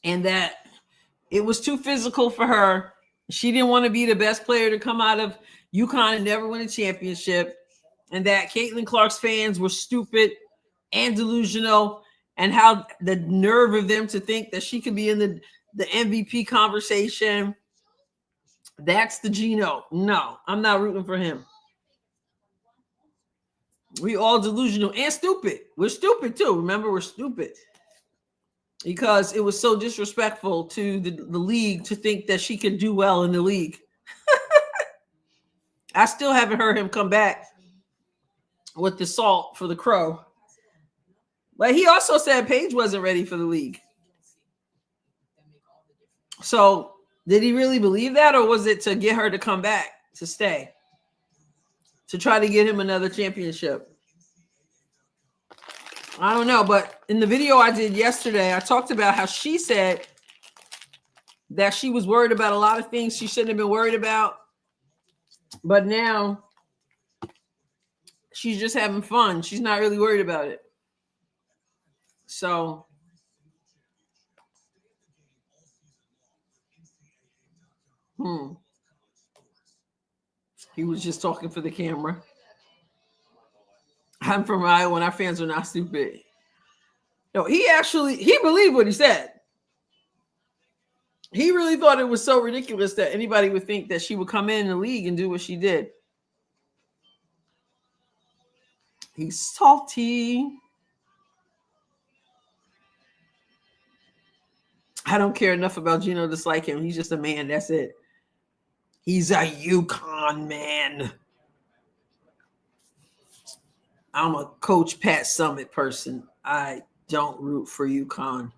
and that it was too physical for her. She didn't want to be the best player to come out of UConn and never win a championship, and that Caitlin Clark's fans were stupid and delusional, and how the nerve of them to think that she could be in the MVP conversation. That's the Gino. No, I'm not rooting for him. We all delusional and stupid. We're stupid too. Remember, we're stupid. Because it was so disrespectful to the league to think that she could do well in the league. I still haven't heard him come back with the salt for the crow. But he also said Paige wasn't ready for the league. So did he really believe that, or was it to get her to come back, to stay, to try to get him another championship? I don't know, but in the video I did yesterday, I talked about how she said that she was worried about a lot of things she shouldn't have been worried about, but now she's just having fun. She's not really worried about it. So he was just talking for the camera. I'm from Iowa and our fans are not stupid. No, he believed what he said. He really thought it was so ridiculous that anybody would think that she would come in the league and do what she did. He's salty. I don't care enough about Gino to dislike him. He's just a man. That's it. He's a UConn man. I'm a Coach Pat Summit person. I don't root for UConn.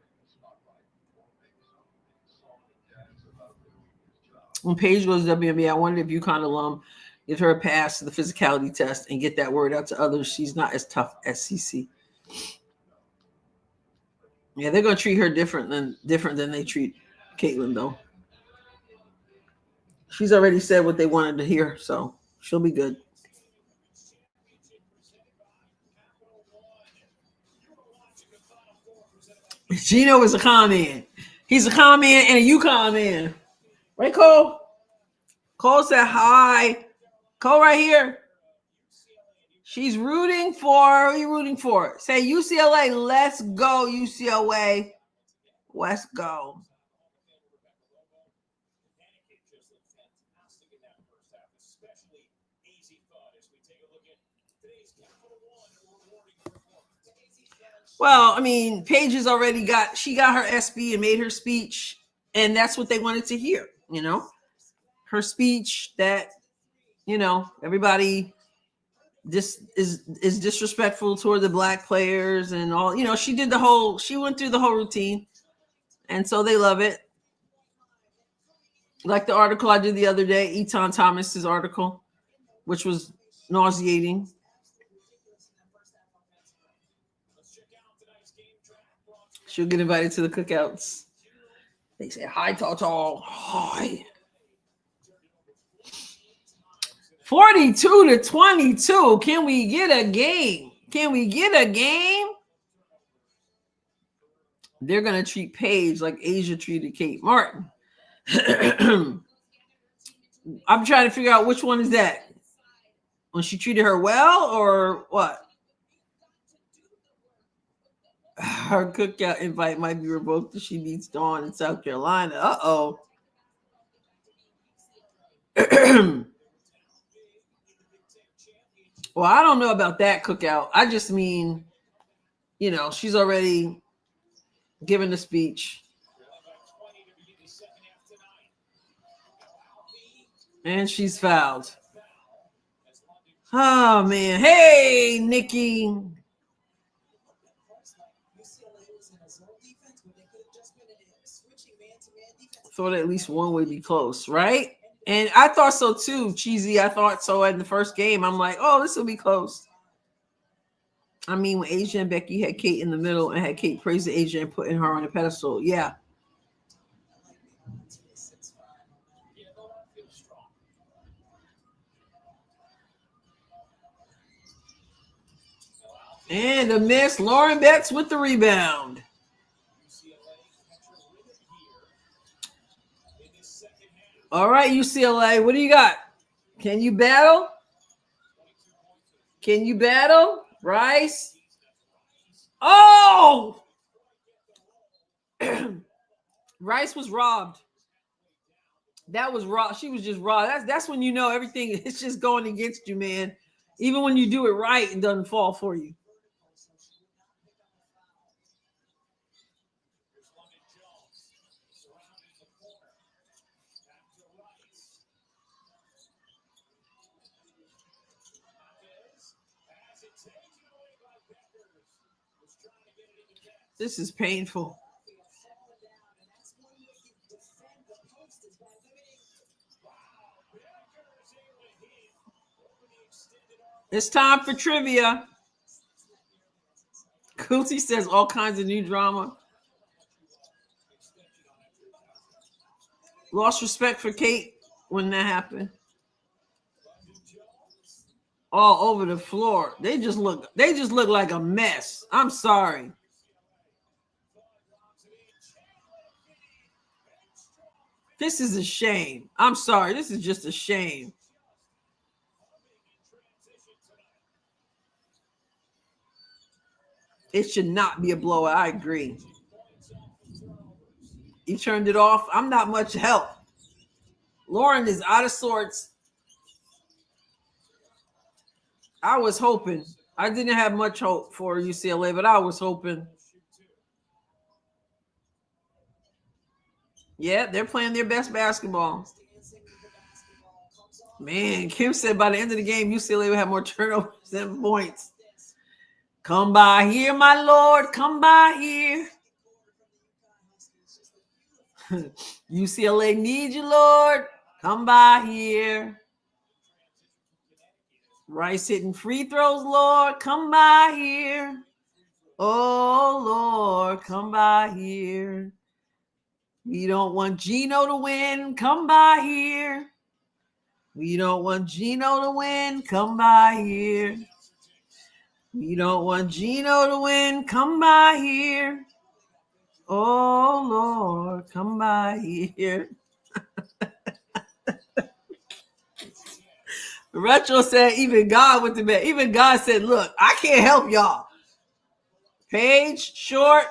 When Paige goes to WNBA, I wonder if UConn alum give her a pass to the physicality test and get that word out to others. She's not as tough as CC. Yeah, they're gonna treat her different than they treat Caitlin, though. She's already said what they wanted to hear, so she'll be good. Gino is a con man. He's a con man and a UConn man. Right, Cole? Cole said hi. Cole right here. She's rooting for, who are you rooting for? Say UCLA, let's go, UCLA. Let's go. Well, I mean, Paige has already got her SB and made her speech, and that's what they wanted to hear, you know? Her speech that, you know, everybody is disrespectful toward the black players and all, you know, she went through the whole routine, and so they love it. Like the article I did the other day, Eton Thomas's article, which was nauseating. She'll get invited to the cookouts. They say, hi, Tall. Hi. 42-22. Can we get a game? They're going to treat Paige like Asia treated Kate Martin. I'm trying to figure out which one is that. When she treated her well or what? Her cookout invite might be revoked if she meets Dawn in South Carolina. Uh-oh. Well, I don't know about that cookout. I just mean, you know, she's already given the speech. And she's fouled. Oh, man. Hey, Nikki. Thought at least one would be close, right? And I thought so too, Cheesy. I thought so in the first game. I'm like, oh, this will be close. I mean, when Adrienne and Becky had Kate in the middle and had Kate praise Adrienne, putting her on a pedestal. Yeah. And a miss. Lauren Betts with the rebound. All right, UCLA, what do you got? Can you battle? Rice? Oh! Rice was robbed. That was raw. She was just raw. That's when you know everything is just going against you, man. Even when you do it right, it doesn't fall for you. This is painful. It's time for trivia. Cootie says all kinds of new drama. Lost respect for Kate when that happened. All over the floor. They just look like a mess. I'm sorry. This is a shame. I'm sorry. This is just a shame. It should not be a blowout. I agree. He turned it off. I'm not much help. Lauren is out of sorts. I was hoping. I didn't have much hope for UCLA, but I was hoping. Yeah, they're playing their best basketball. Man, Kim said by the end of the game, UCLA will have more turnovers than points. Come by here, my Lord. Come by here. UCLA needs you, Lord. Come by here. Rice hitting free throws, Lord. Come by here. Oh, Lord, come by here. We don't want Gino to win. Come by here. We don't want Gino to win. Come by here. We don't want Gino to win. Come by here. Oh, Lord, come by here. Retro said even God went to bed. Even God said, look, I can't help y'all. Page, short.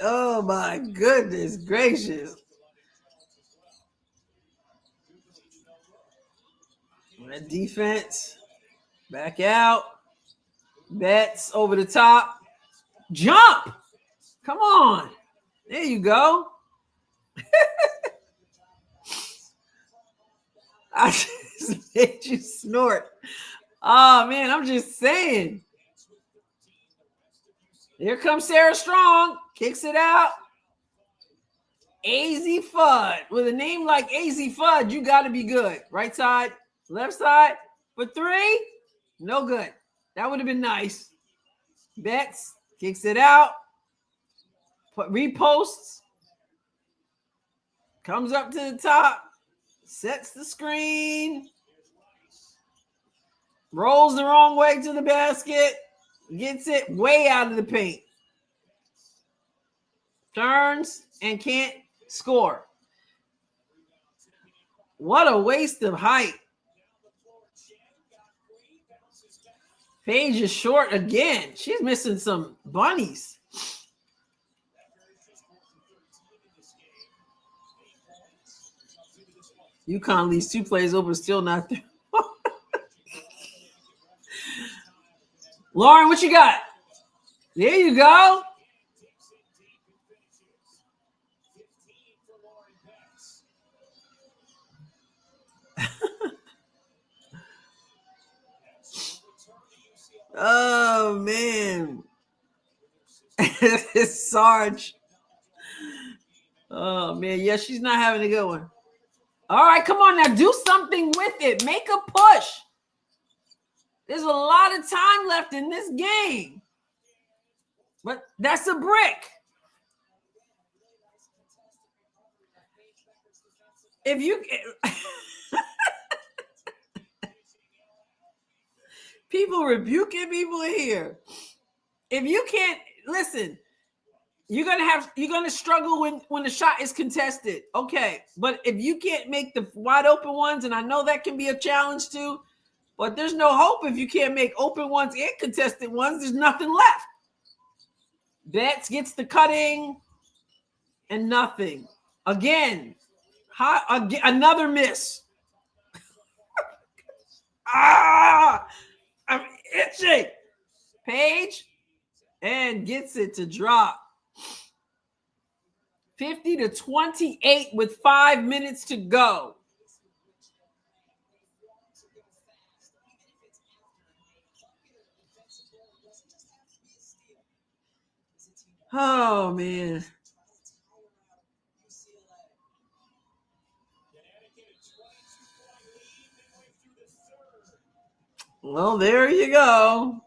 Oh, my goodness gracious. That defense. Back out. Betts over the top. Jump. Come on. There you go. I just made you snort. Oh, man, I'm just saying. Here comes Sarah Strong. Kicks it out. AZ Fudd. With a name like AZ Fudd, you got to be good. Right side, left side. For three, no good. That would have been nice. Betts kicks it out. Reposts. Comes up to the top. Sets the screen. Rolls the wrong way to the basket. Gets it way out of the paint. Turns and can't score. What a waste of height. Paige is short again. She's missing some bunnies. UConn leaves 2 plays open, still not there. Lauren, what you got? There you go. Oh, man. It's Sarge. Oh, man. Yeah, she's not having a good one. All right, come on now. Do something with it. Make a push. There's a lot of time left in this game. But that's a brick. If you... People rebuking people here. If you can't... Listen, you're gonna struggle when the shot is contested. Okay, but if you can't make the wide open ones, and I know that can be a challenge too, but there's no hope if you can't make open ones and contested ones. There's nothing left. Betts gets the cutting and nothing. Again, another miss. I'm itching. Paige and gets it to drop. 50-28 with 5 minutes to go. Oh, man. Well, there you go.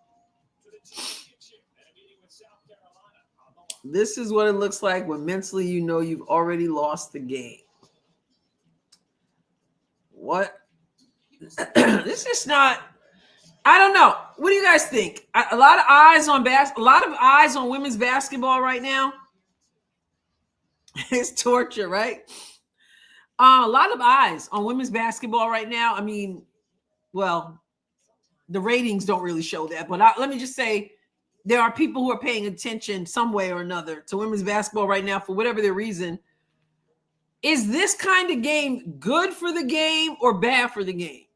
This is what it looks like when mentally you know you've already lost the game. What? This is not... I don't know. What do you guys think? A lot of eyes on women's basketball right now. It's torture, right? A lot of eyes on women's basketball right now. I mean, well, the ratings don't really show that, but let me just say there are people who are paying attention some way or another to women's basketball right now for whatever their reason. Is this kind of game good for the game or bad for the game?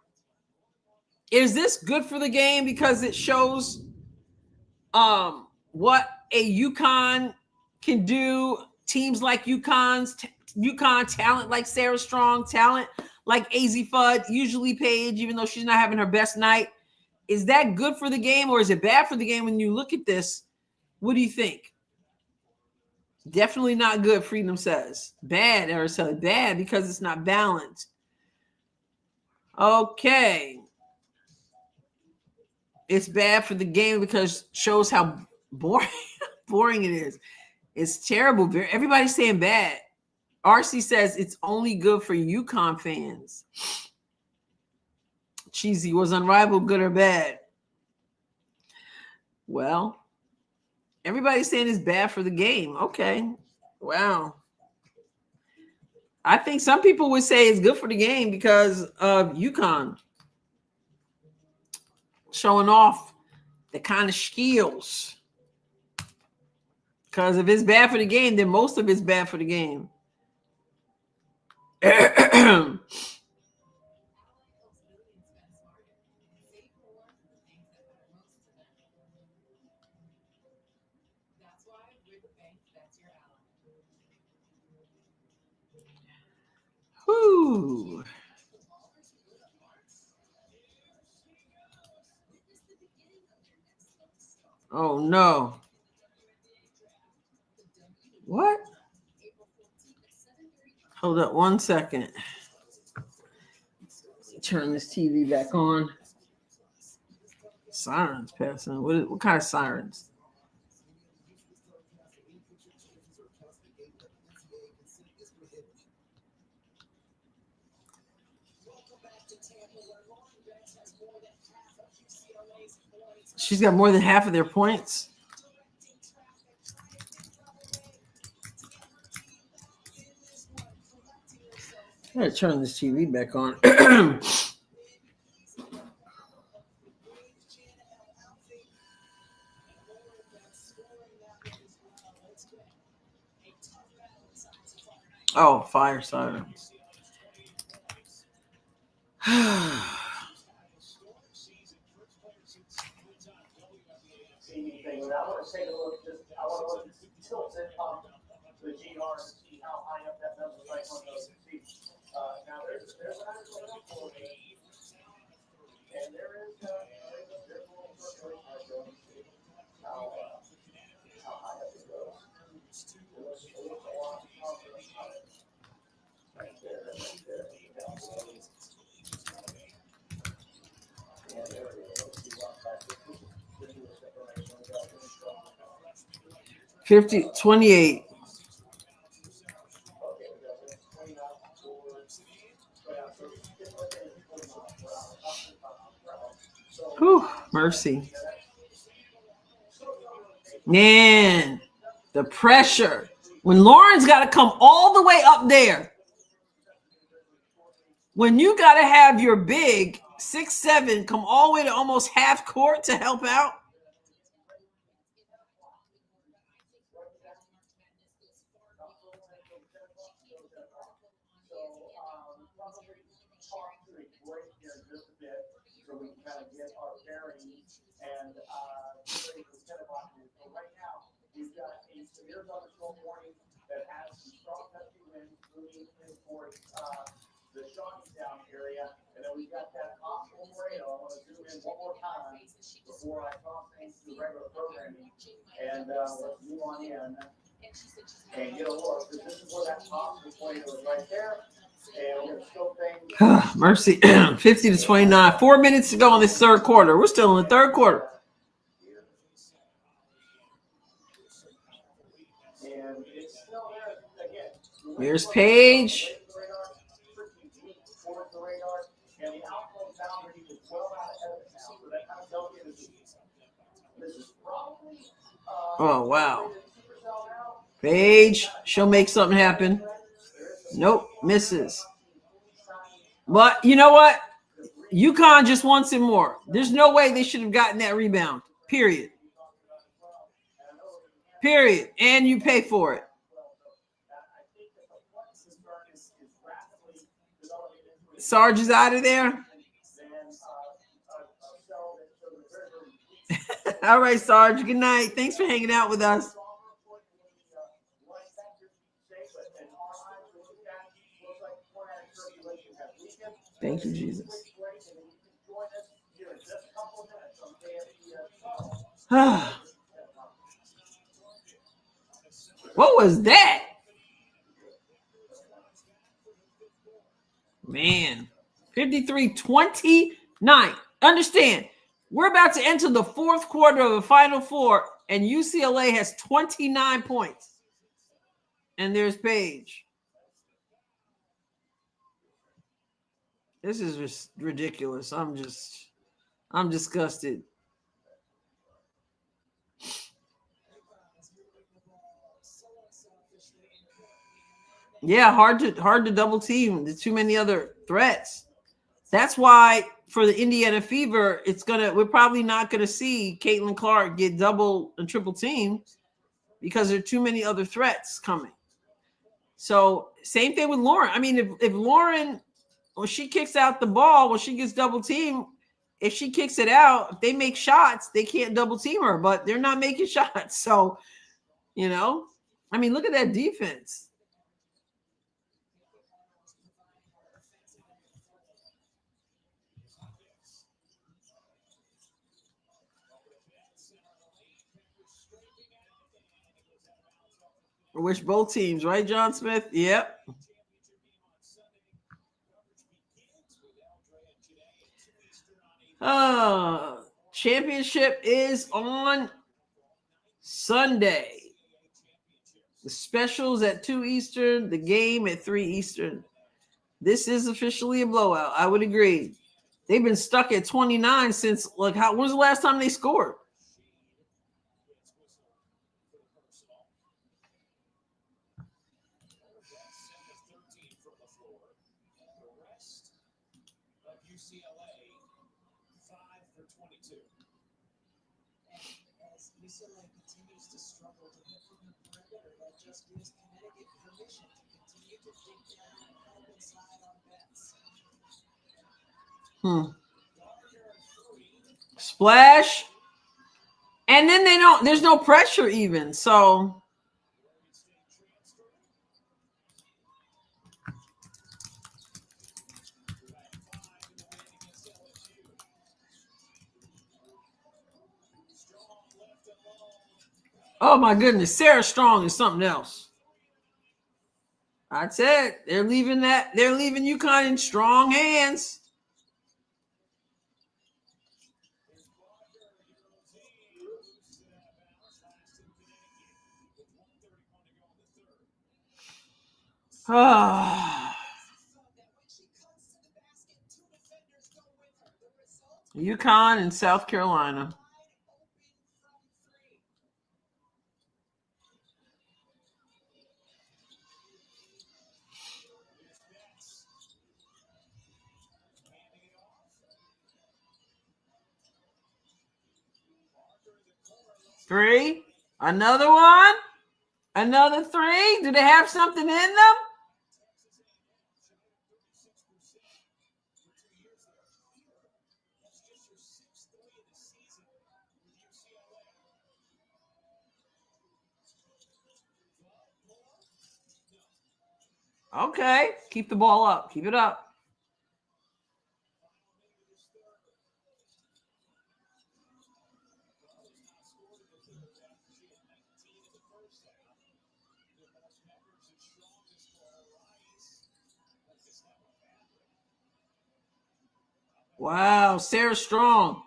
Is this good for the game because it shows what a UConn can do? Teams like UConn talent like Sarah Strong, talent like AZ Fudd, usually Paige, even though she's not having her best night. Is that good for the game or is it bad for the game when you look at this? What do you think? Definitely not good, Freedom says. Bad, Araceli. Bad because it's not balanced. Okay. It's bad for the game because it shows how boring it is. It's terrible. Everybody's saying bad. RC says it's only good for UConn fans. Cheesy, was Unrivaled good or bad? Well, everybody's saying it's bad for the game. Okay. Wow. I think some people would say it's good for the game because of UConn showing off the kind of skills. Because if it's bad for the game, then most of it's bad for the game. Whew. Oh no. What? Hold up 1 second. Turn this TV back on. Sirens passing. What kind of sirens? She's got more than half of their points. I gotta turn this TV back on. Oh, fire sirens. I want to take a look. I want to tilt it up to the GR and see how high up that number is right on those seats. Now there's an actual for me, and there is a little circulation how high up it goes. Right there. Yeah, there it is. 28. Whew, mercy. Man, the pressure. When Lauren's got to come all the way up there. When you got to have your big 6'7" come all the way to almost half court to help out. So we can kind of get our bearings and so right now we've got a severe thunderstorm warning that has some strong gusty winds moving in for the Shawty Down area, and then we've got that possible tornado. I want to zoom in one more time before I talk things to regular programming, and let's move on in and get a look. This is where that possible tornado is right there. Mercy. 50 to 29. 4 minutes to go in this third quarter. We're still in the third quarter. Here's Paige. Oh, wow. Paige, she'll make something happen. Nope, misses. But you know what? UConn just wants it more. There's no way they should have gotten that rebound. Period. And you pay for it. Sarge is out of there. All right, Sarge. Good night. Thanks for hanging out with us. Thank you, Jesus. What was that? Man, 53-29. Understand, we're about to enter the fourth quarter of the Final Four, and UCLA has 29 points. And there's Paige. This is just ridiculous. I'm disgusted. Yeah, hard to double team. There's too many other threats. That's why for the Indiana Fever, we're probably not gonna see Caitlin Clark get double and triple teamed because there are too many other threats coming. So same thing with Lauren. I mean, if Lauren, when she kicks out the ball, when she gets double teamed, if she kicks it out, if they make shots, they can't double team her, but they're not making shots. So, I mean, look at that defense. I wish both teams, right, John Smith? Yep. Championship is on Sunday. The specials at 2 Eastern, the game at 3 Eastern. This is officially a blowout. I would agree. They've been stuck at 29 since, when was the last time they scored? UCLA 5 for 22. As UCLA continues to struggle to hit from the perimeter, that just gives Connecticut permission to continue to dig down and help inside on bets. Splash. And then there's no pressure even. So oh my goodness, Sarah Strong is something else. That's it. They're leaving UConn in strong hands. UConn and South Carolina. Three. Another one. Another three. Do they have something in them? Okay. Keep the ball up. Keep it up. Wow, Sarah Strong.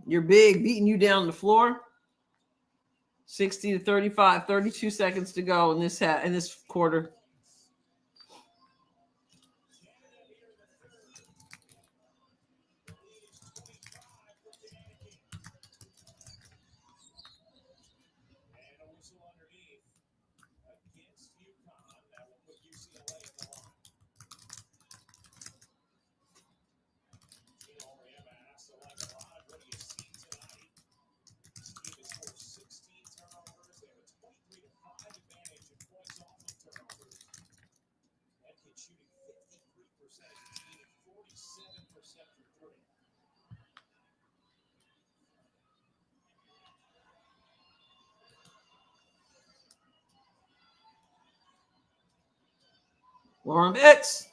You're big, beating you down the floor. 60-35, 32 seconds to go in this quarter. Lauren Betts.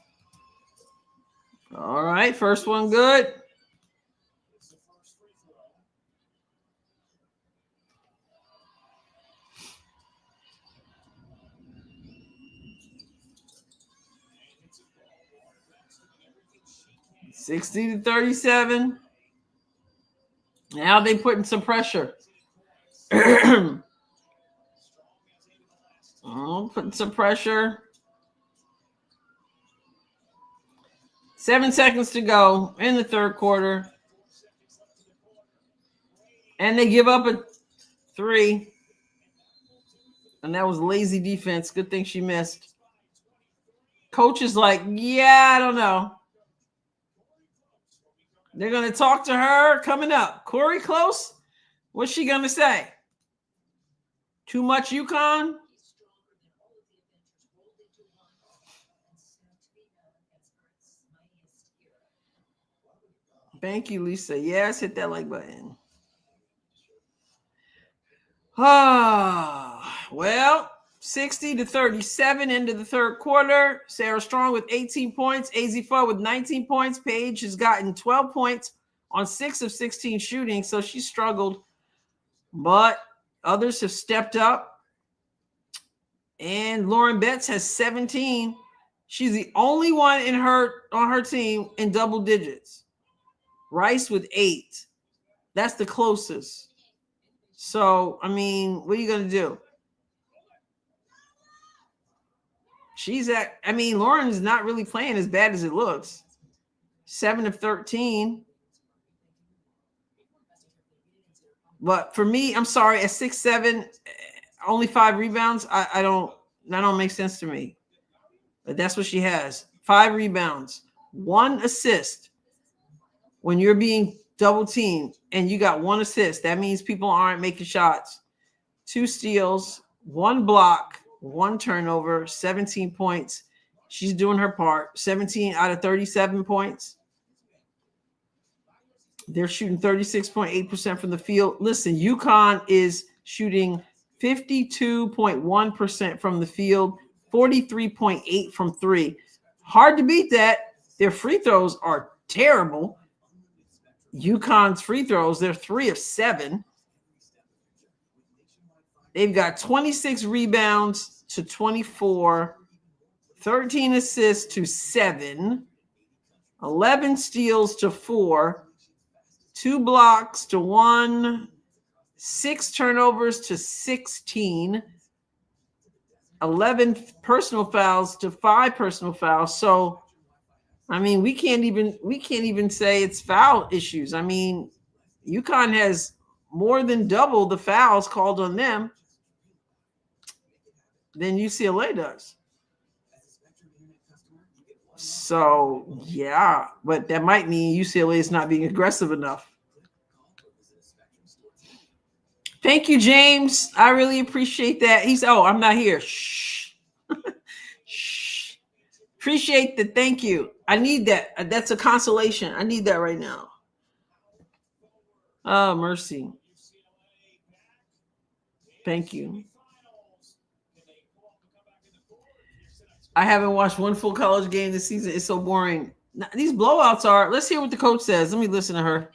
All right, first one good. $60-37. Now they putting some pressure. Putting some pressure. 7 seconds to go in the third quarter. And they give up a 3. And that was lazy defense. Good thing she missed. Coach is like, yeah, I don't know. They're going to talk to her coming up. Corey Close, what's she going to say? Too much UConn? Thank you, Lisa. Yes, hit that like button. Well, 60-37 into the third quarter. Sarah Strong with 18 points. AZ Fudd with 19 points. Paige has gotten 12 points on 6 of 16 shooting, so she struggled. But others have stepped up. And Lauren Betts has 17. She's the only one on her team in double digits. Rice with 8. That's the closest. So, I mean, what are you going to do? Lauren's not really playing as bad as it looks. 7 of 13. But for me, I'm sorry, at 6'7", only 5 rebounds, that don't make sense to me. But that's what she has. 5 rebounds, 1 assist. When you're being double teamed and you got 1 assist, that means people aren't making shots. 2 steals, 1 block, 1 turnover, 17 points. She's doing her part. 17 out of 37 points. They're shooting 36.8% from the field. Listen, UConn is shooting 52.1% from the field, 43.8% from 3. Hard to beat that. Their free throws are terrible. UConn's free throws, they're 3 of 7. They've got 26 rebounds to 24, 13 assists to 7, 11 steals to 4, 2 blocks to 1, 6 turnovers to 16, 11 personal fouls to 5 personal fouls. So, I mean, we can't even say it's foul issues. I mean, UConn has more than double the fouls called on them than UCLA does. So, yeah, but that might mean UCLA is not being aggressive enough. Thank you, James. I really appreciate that. I'm not here. Shh. Shh. Appreciate the thank you. I need that. That's a consolation. I need that right now. Oh, mercy. Thank you. I haven't watched one full college game this season. It's so boring. These blowouts are. Let's hear what the coach says. Let me listen to her.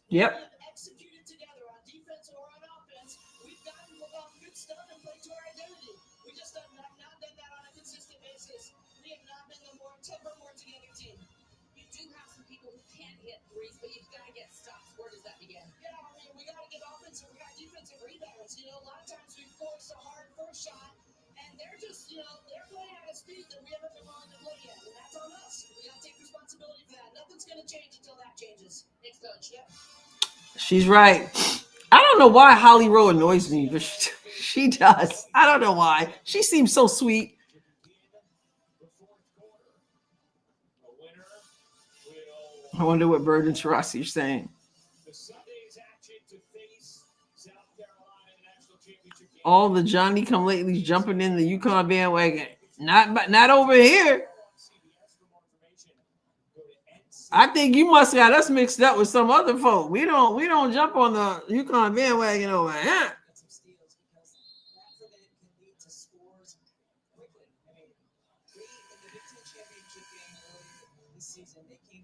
Yep. Executed together on defense or on offense. We've gotten good stuff and played to our identity. We just have not done that on a consistent basis. We have not been the more together team. You do have some people who can't hit threes, but you've got to get stops. Where does that begin? Yeah, I mean, we got to get offensive. We got defensive rebounds. A lot of times we force a hard first shot, and they're just, they're playing at a speed that we haven't been willing to play at, and that's on us. We got to take responsibility for that. Nothing's going to change until that changes. Thanks, Coach. Yep. She's right. I don't know why Holly Rowe annoys me, but she does. I don't know why. She seems so sweet. I wonder what Bird and Taurasi are saying. The Sunday's action to face South Carolina in the national championship All the Johnny come latelys jumping in the UConn bandwagon. Not over here. I think you must have got us mixed up with some other folk. We don't jump on the UConn bandwagon over here.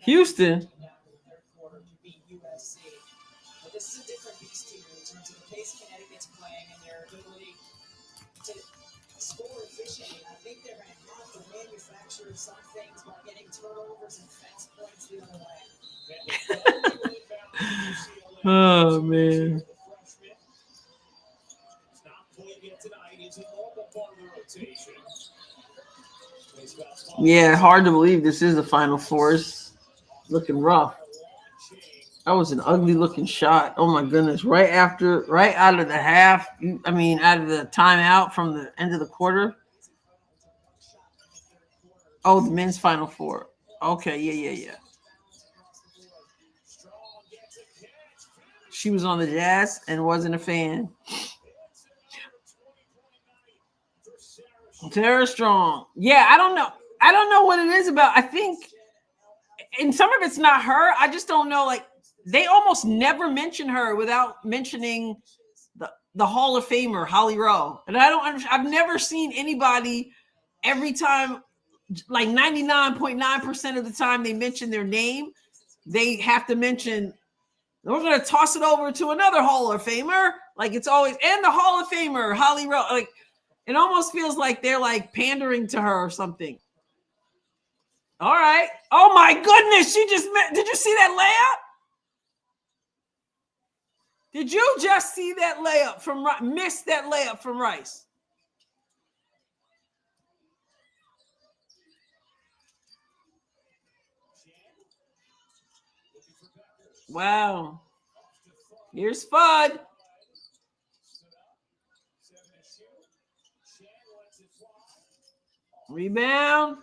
Houston. But this is a different beast here in terms of the pace Connecticut's playing and their ability to score efficiently. I think they're going to have to manufacture some things by getting turnovers and fast points the other way. Oh man. Yeah, hard to believe this is the Final Fours. Looking rough. That was an ugly looking shot. Oh my goodness. Right out of the half. Out of the timeout from the end of the quarter. Oh, the men's Final Four. Okay, yeah. She was on the Jazz and wasn't a fan. Tara Strong. Yeah, I don't know. I don't know what it is about. I think, and some of it's not her. I just don't know. Like, they almost never mention her without mentioning the Hall of Famer, Holly Rowe. And I've never seen anybody every time, like 99.9% of the time they mention their name, they have to mention, we're going to toss it over to another Hall of Famer. Like, it's always, and the Hall of Famer, Holly Rowe. Like, it almost feels like they're like pandering to her or something. All right. Oh my goodness. Did you see that layup? Did you just see that layup from miss that layup from Rice? Wow. Here's Fudd. Rebound.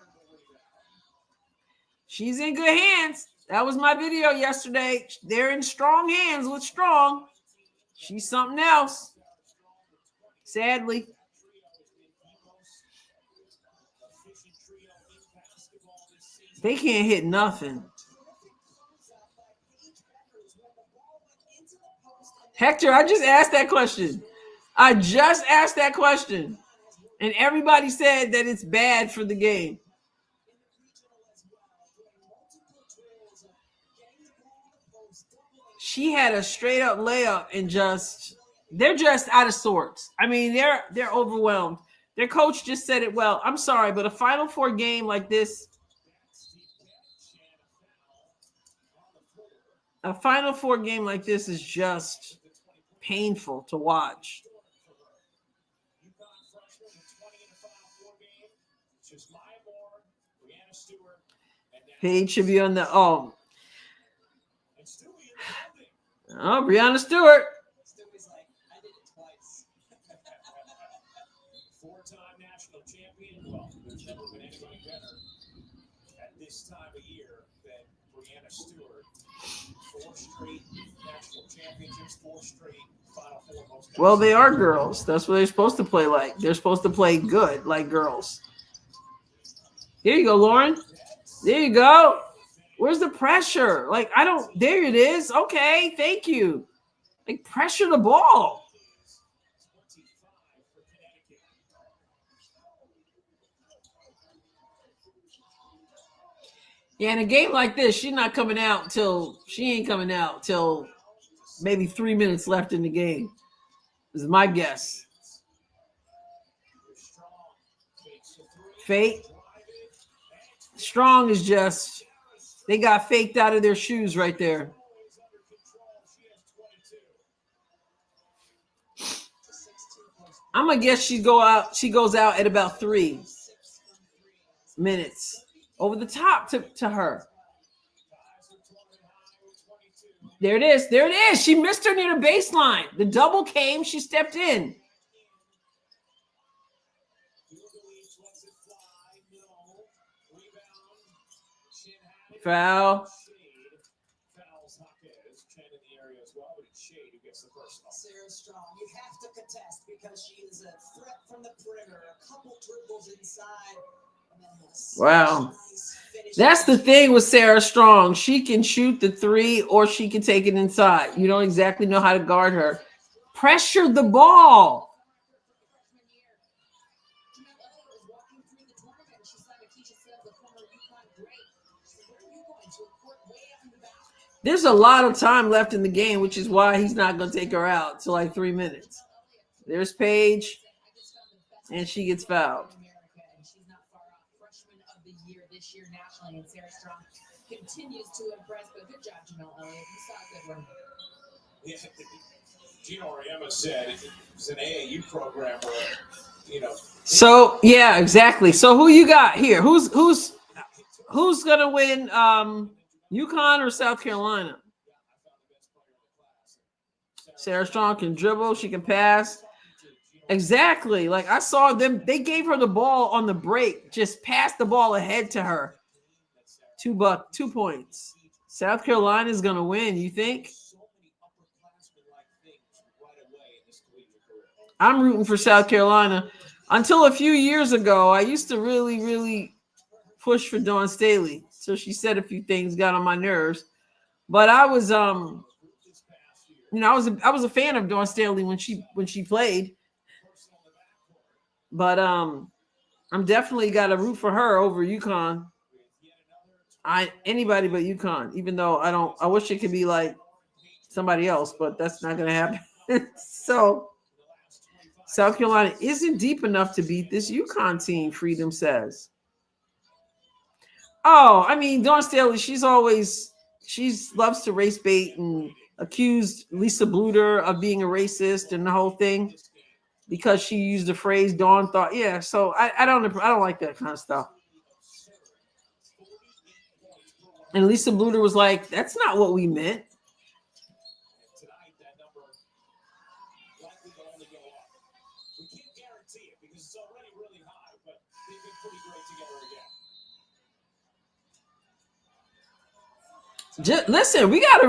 She's in good hands. That was my video yesterday. They're in strong hands with Strong. She's something else. Sadly. They can't hit nothing. Hector, I just asked that question. And everybody said that it's bad for the game. She had a straight up layup and they're just out of sorts. They're overwhelmed. Their coach just said it well. I'm sorry, but a Final Four game like this, is just painful to watch. Paige should be on the Brianna Stewart. Stewie's like, I did it twice. Four-time national champion. Well, there's never been anybody better at this time of year than Brianna Stewart. 4 straight national championships, 4 straight Final Four. Well, they are girls. That's what they're supposed to play like. They're supposed to play good like girls. Here you go, Lauren. There you go. Where's the pressure? There it is. Okay, thank you. Like, pressure the ball. Yeah, in a game like this, she ain't coming out till maybe 3 minutes left in the game. This is my guess. Fate. Strong is just, they got faked out of their shoes right there. I'm gonna guess she goes out at about 3 minutes. Over the top to her. There it is. She missed her near the baseline. The double came, she stepped in. Foul. Sarah Strong strong. You have to contest because she is a threat from the perimeter. A couple dribbles inside. And then has Wow. nice finish. That's the thing with Sarah Strong. She can shoot the three or she can take it inside. You don't exactly know how to guard her. Pressure the ball. There's a lot of time left in the game, which is why he's not going to take her out to like 3 minutes. There's Paige, and she gets fouled. She's not far off. Freshman of the year this year nationally, and Sarah Strong continues to impress. But good job, Jamel Elliott. You saw a good one. Yeah, Gino Ariema said it's an AAU program where, you know. So yeah, exactly. So who you got here? Who's gonna win? UConn or South Carolina? Sarah Strong can dribble. She can pass. Exactly. Like I saw them. They gave her the ball on the break. Just passed the ball ahead to her. 2 points. South Carolina is gonna win. You think? I'm rooting for South Carolina. Until a few years ago, I used to really, really push for Dawn Staley. So she said a few things, got on my nerves. But I was, I was a fan of Dawn Staley when she played. But I'm definitely got to root for her over UConn. Anybody but UConn, even though I wish it could be like somebody else, but that's not going to happen. So South Carolina isn't deep enough to beat this UConn team, Freedom says. Oh, I mean, Dawn Staley, she loves to race bait and accused Lisa Bluter of being a racist and the whole thing because she used the phrase Dawn thought. Yeah, so I don't like that kind of stuff. And Lisa Bluter was like, that's not what we meant. Tonight, that number likely to only go up. We can't guarantee it because it's already really high, but they've been pretty great together again. Listen, we got to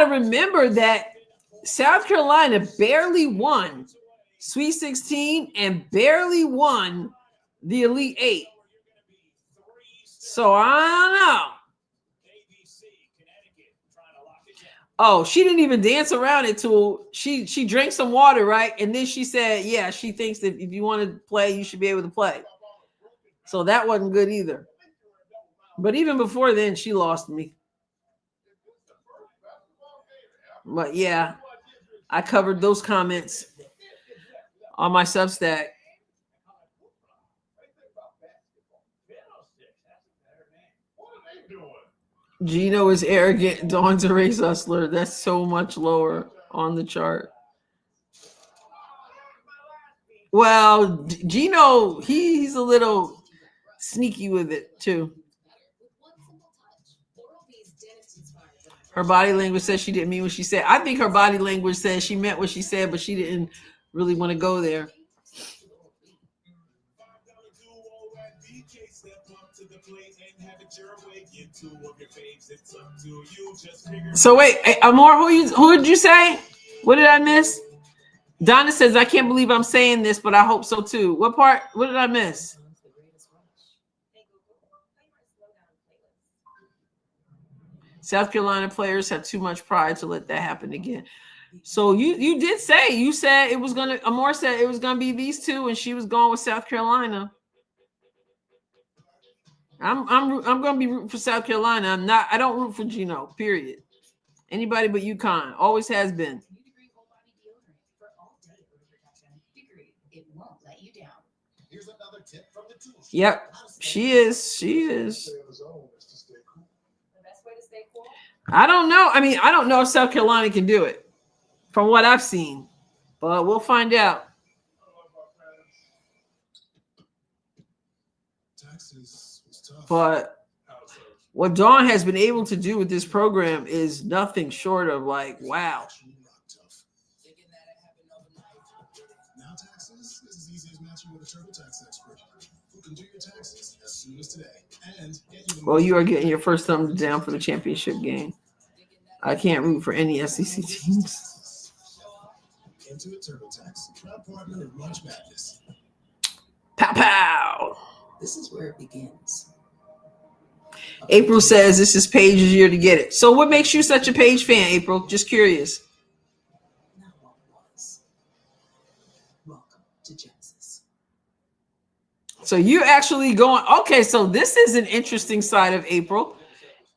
remember that South Carolina barely won Sweet 16 and barely won the Elite 8. So I don't know. Oh, she didn't even dance around it till she drank some water, right? And then she said, yeah, she thinks that if you want to play, you should be able to play. So that wasn't good either. But even before then, she lost me. But yeah, I covered those comments on my Substack. Gino is arrogant. Dawn's a race hustler. That's so much lower on the chart. Well, Gino, he's a little sneaky with it too. Her body language says she didn't mean what she said. I think her body language says she meant what she said, but she didn't really want to go there. So wait, Amor, who did you say? What did I miss? Donna says, I can't believe I'm saying this, but I hope so too. What part? What did I miss? South Carolina players have too much pride to let that happen again. So you did say, you said it was gonna, Amor said it was gonna be these two, and she was going with South Carolina. I'm gonna be rooting for South Carolina. I don't root for Gino, period. Anybody but UConn. Always has been. Yep, she is. I don't know. I mean, I don't know if South Carolina can do it from what I've seen, but we'll find out. But what Dawn has been able to do with this program is nothing short of like, wow. Now taxes is as easy as matching with a TurboTax expert who can do your taxes as soon as today. And well, you are getting your first thumb down for the championship game. I can't root for any SEC teams. Into a TurboTax, proud partner of March Madness. Pow pow. This is where it begins. April says this is Paige's year to get it. So what makes you such a Paige fan, April? Just curious. Not what was. Welcome to Genesis. So you're actually going, okay, so this is an interesting side of April.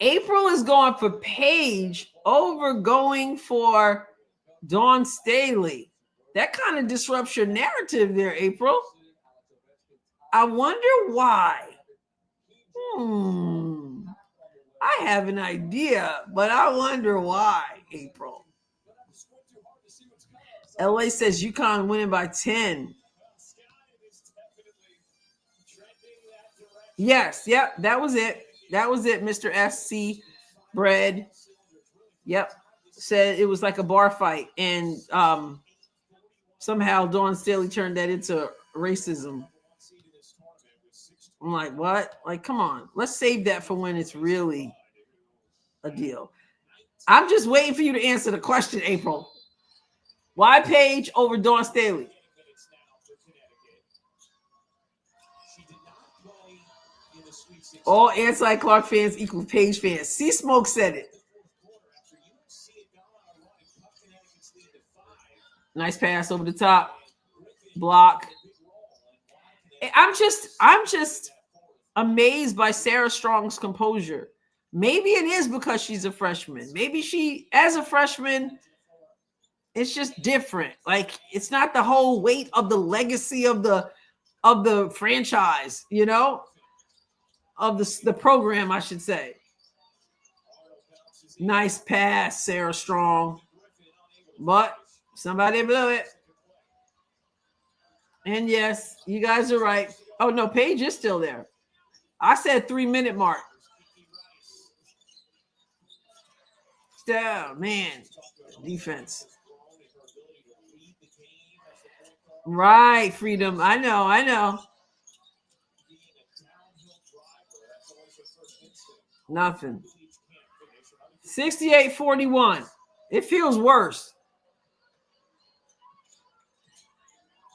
April is going for Paige over going for Dawn Staley. That kind of disrupts your narrative there, April. I wonder why. I have an idea, but I wonder why, April. LA says UConn winning by 10. Yes, yep, that was it. That was it, Mr. SC Bread. Yep, said it was like a bar fight, and somehow Dawn Staley turned that into racism. I'm like, what? Like, come on. Let's save that for when it's really a deal. I'm just waiting for you to answer the question, April. Why Paige over Dawn Staley? All anti-Clark fans equal Paige fans. C-Smoke said it. Nice pass over the top. Block. I'm just amazed by Sarah Strong's composure. Maybe it is because she's a freshman. Maybe she, as a freshman, it's just different. Like, it's not the whole weight of the legacy of the franchise, you know, of the program, I should say. Nice pass, Sarah Strong. But somebody blew it. And yes, you guys are right. Oh, no, Paige is still there. I said 3-minute mark. Still, man, defense. Right, Freedom. I know. Nothing. 68-41. It feels worse.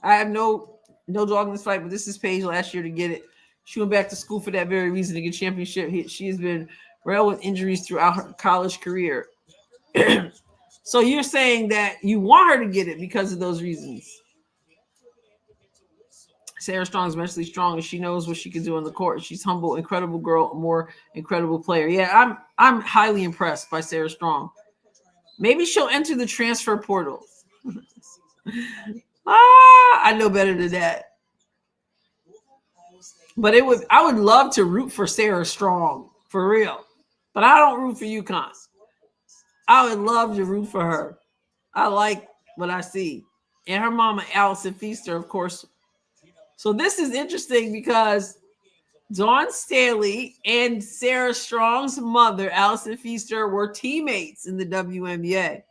I have no dog in this fight, but this is Paige last year to get it. She went back to school for that very reason, to get championship. She has been railed with injuries throughout her college career. So you're saying that you want her to get it because of those reasons. Sarah Strong is mentally strong, and she knows what she can do on the court. She's humble, incredible girl, a more incredible player. Yeah, I'm highly impressed by Sarah Strong. Maybe she'll enter the transfer portal. I know better than that. But I would love to root for Sarah Strong, for real. But I don't root for UConn. I would love to root for her. I like what I see. And her mama, Allison Feaster, of course. So this is interesting because Dawn Staley and Sarah Strong's mother, Allison Feaster, were teammates in the WNBA.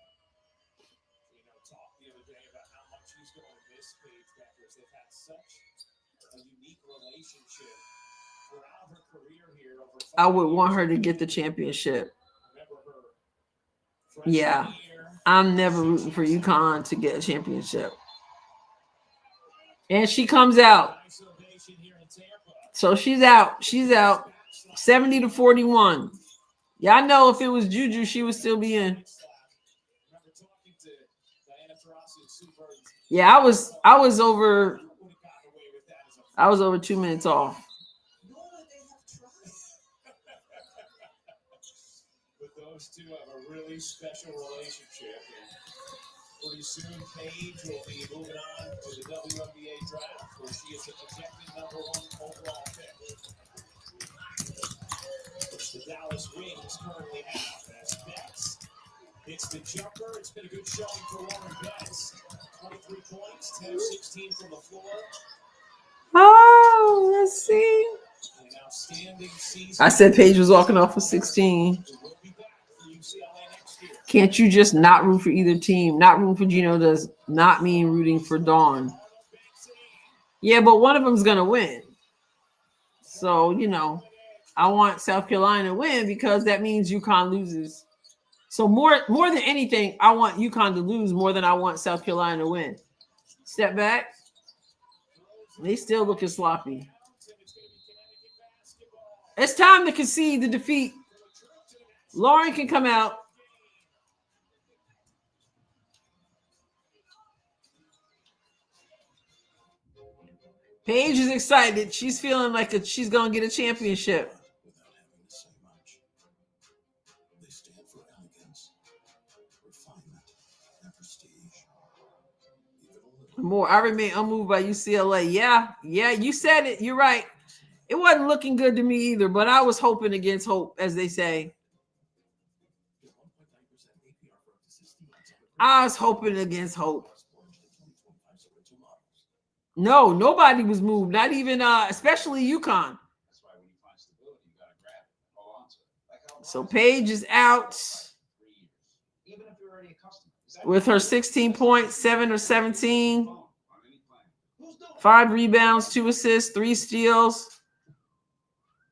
I would want her to get the championship. Yeah, I'm never rooting for UConn to get a championship. And she comes out. So she's out. 70-41. Yeah, I know if it was Juju, she would still be in. Yeah, I was over 2 minutes off. But those two have a really special relationship. And pretty soon, Paige will be moving on to the WNBA draft, where she is the projected #1 overall pick, which the Dallas Wings currently have. As Betts hits the jumper, it's been a good showing for Lauren Betts. 23 points, 10 of 16 from the floor. Oh, let's see. An outstanding season. I said Paige was walking off with 16. Can't you just not root for either team? Not rooting for Gino does not mean rooting for Dawn. Yeah, but one of them's going to win. So, I want South Carolina to win because that means UConn loses. So more than anything, I want UConn to lose more than I want South Carolina to win. Step back. They still looking sloppy. It's time to concede the defeat. Lauren can come out. Paige is excited. She's feeling like she's going to get a championship. Without having to say much. They stand for elegance, refinement, and prestige. More. I remain unmoved by UCLA. Yeah, you said it. You're right. It wasn't looking good to me either, but I was hoping against hope, as they say. I was hoping against hope. No, nobody was moved. Not even, especially UConn. So Paige is out with her 16 points, 7 or 17, 5 rebounds, 2 assists, 3 steals,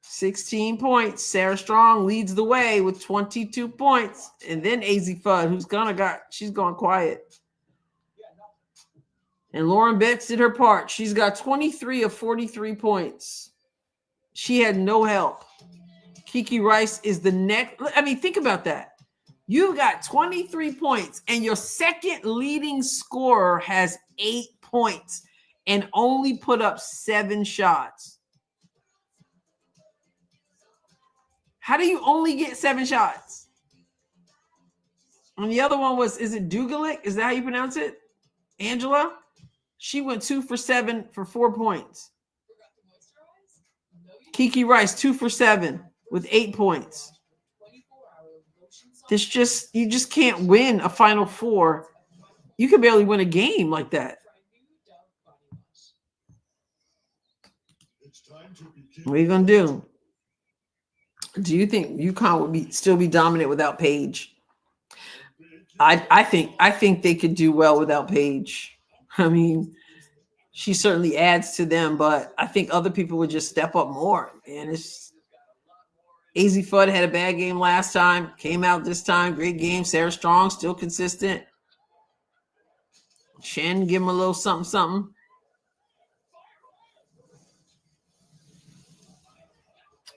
16 points. Sarah Strong leads the way with 22 points. And then AZ Fudd, she's gone quiet. And Lauren Betts did her part. She's got 23 of 43 points. She had no help. Kiki Rice is the next. I mean, think about that. You've got 23 points, and your second leading scorer has 8 points and only put up 7 shots. How do you only get 7 shots? And the other one was, is it Dugalic? Is that how you pronounce it? Angela? She went 2 for 7 for 4 points. Kiki Rice, 2 for 7 with 8 points. You just can't win a Final Four. You can barely win a game like that. What are you gonna do? Do you think UConn would still be dominant without Paige? I think they could do well without Paige. I mean, she certainly adds to them, but I think other people would just step up more. And it's AZ Fudd had a bad game last time, came out this time, great game. Sarah Strong still consistent. Shen, give him a little something.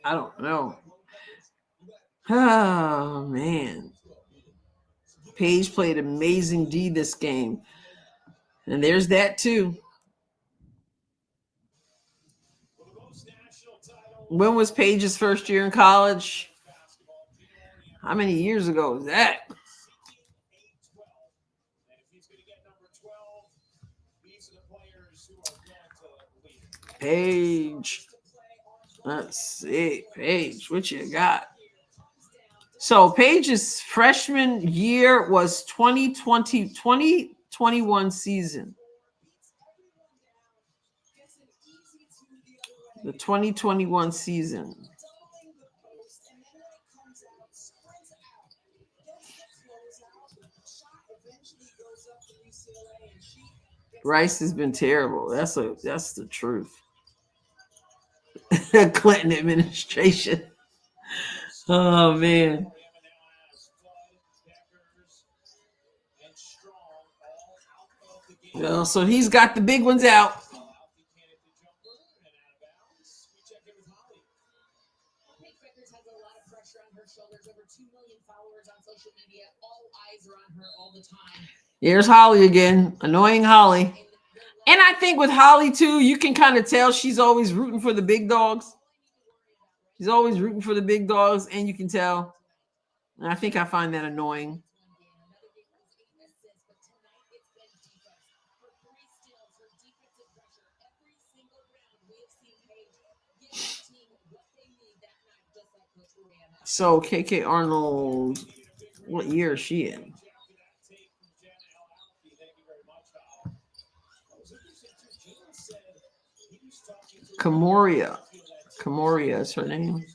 I don't know. Oh man, Paige played amazing D this game, and there's that too. When was Paige's first year in college? How many years ago was that? Paige. Let's see. Paige, what you got? So Paige's freshman year was 2021 season. The 2021 season. Rice has been terrible. That's the truth. Clinton administration. Oh man. Well, so he's got the big ones out. Here's Holly again. Annoying Holly. And I think with Holly, too, you can kind of tell she's always rooting for the big dogs. She's always rooting for the big dogs, and you can tell. And I think I find that annoying. So, KK Arnold, what year is she in? Camoria is her name.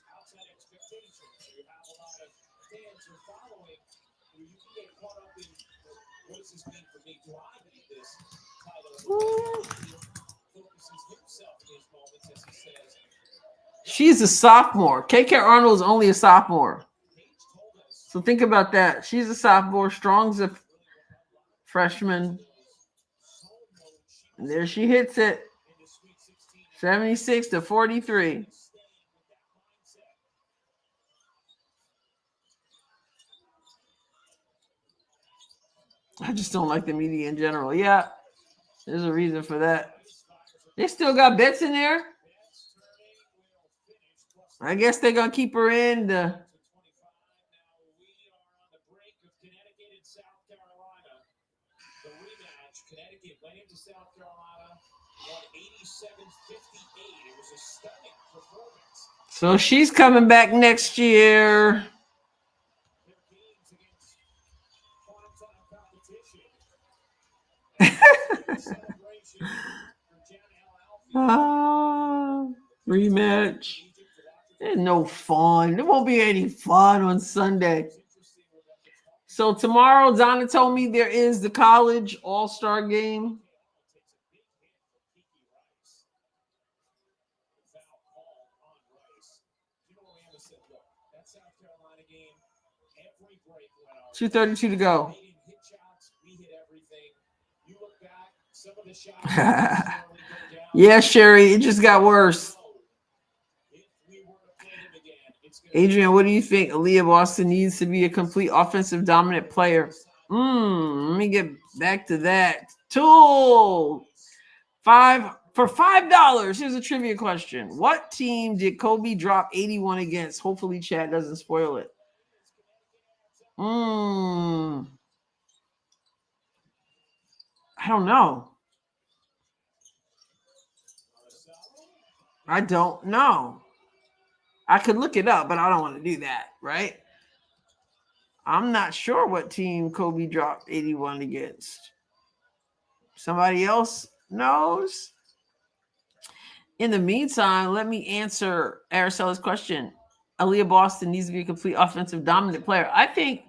She's a sophomore. KK Arnold is only a sophomore. So think about that. She's a sophomore. Strong's a freshman. And there she hits it. 76-43. I just don't like the media in general. Yeah, there's a reason for that. They still got bets in there. I guess they're going to keep her in. Now we are on the brink of Connecticut and South Carolina. The rematch. Connecticut went into South Carolina, won 87-58. It was a stunning performance. So she's coming back next year. Their games against primetime competition. Celebration for Janet Alfie. Rematch. There's no fun. There won't be any fun on Sunday. So tomorrow, Donna told me there is the college all-star game. That South Carolina game, every break went off. 2:32 to go. They didn't hit shots, we hit everything. You look back, some of the shots slowly go down. Yeah, Sherry, it just got worse. If we were to play them again, it's gonna Adrienne, what do you think? Aaliyah Boston needs to be a complete offensive dominant player. Let me get back to that. Tool. For $5. Here's a trivia question. What team did Kobe drop 81 against? Hopefully Chad doesn't spoil it. I don't know. I don't know. I could look it up, but I don't want to do that, right? I'm not sure what team Kobe dropped 81 against. Somebody else knows? In the meantime, let me answer Aracella's question. Aaliyah Boston needs to be a complete offensive dominant player. I think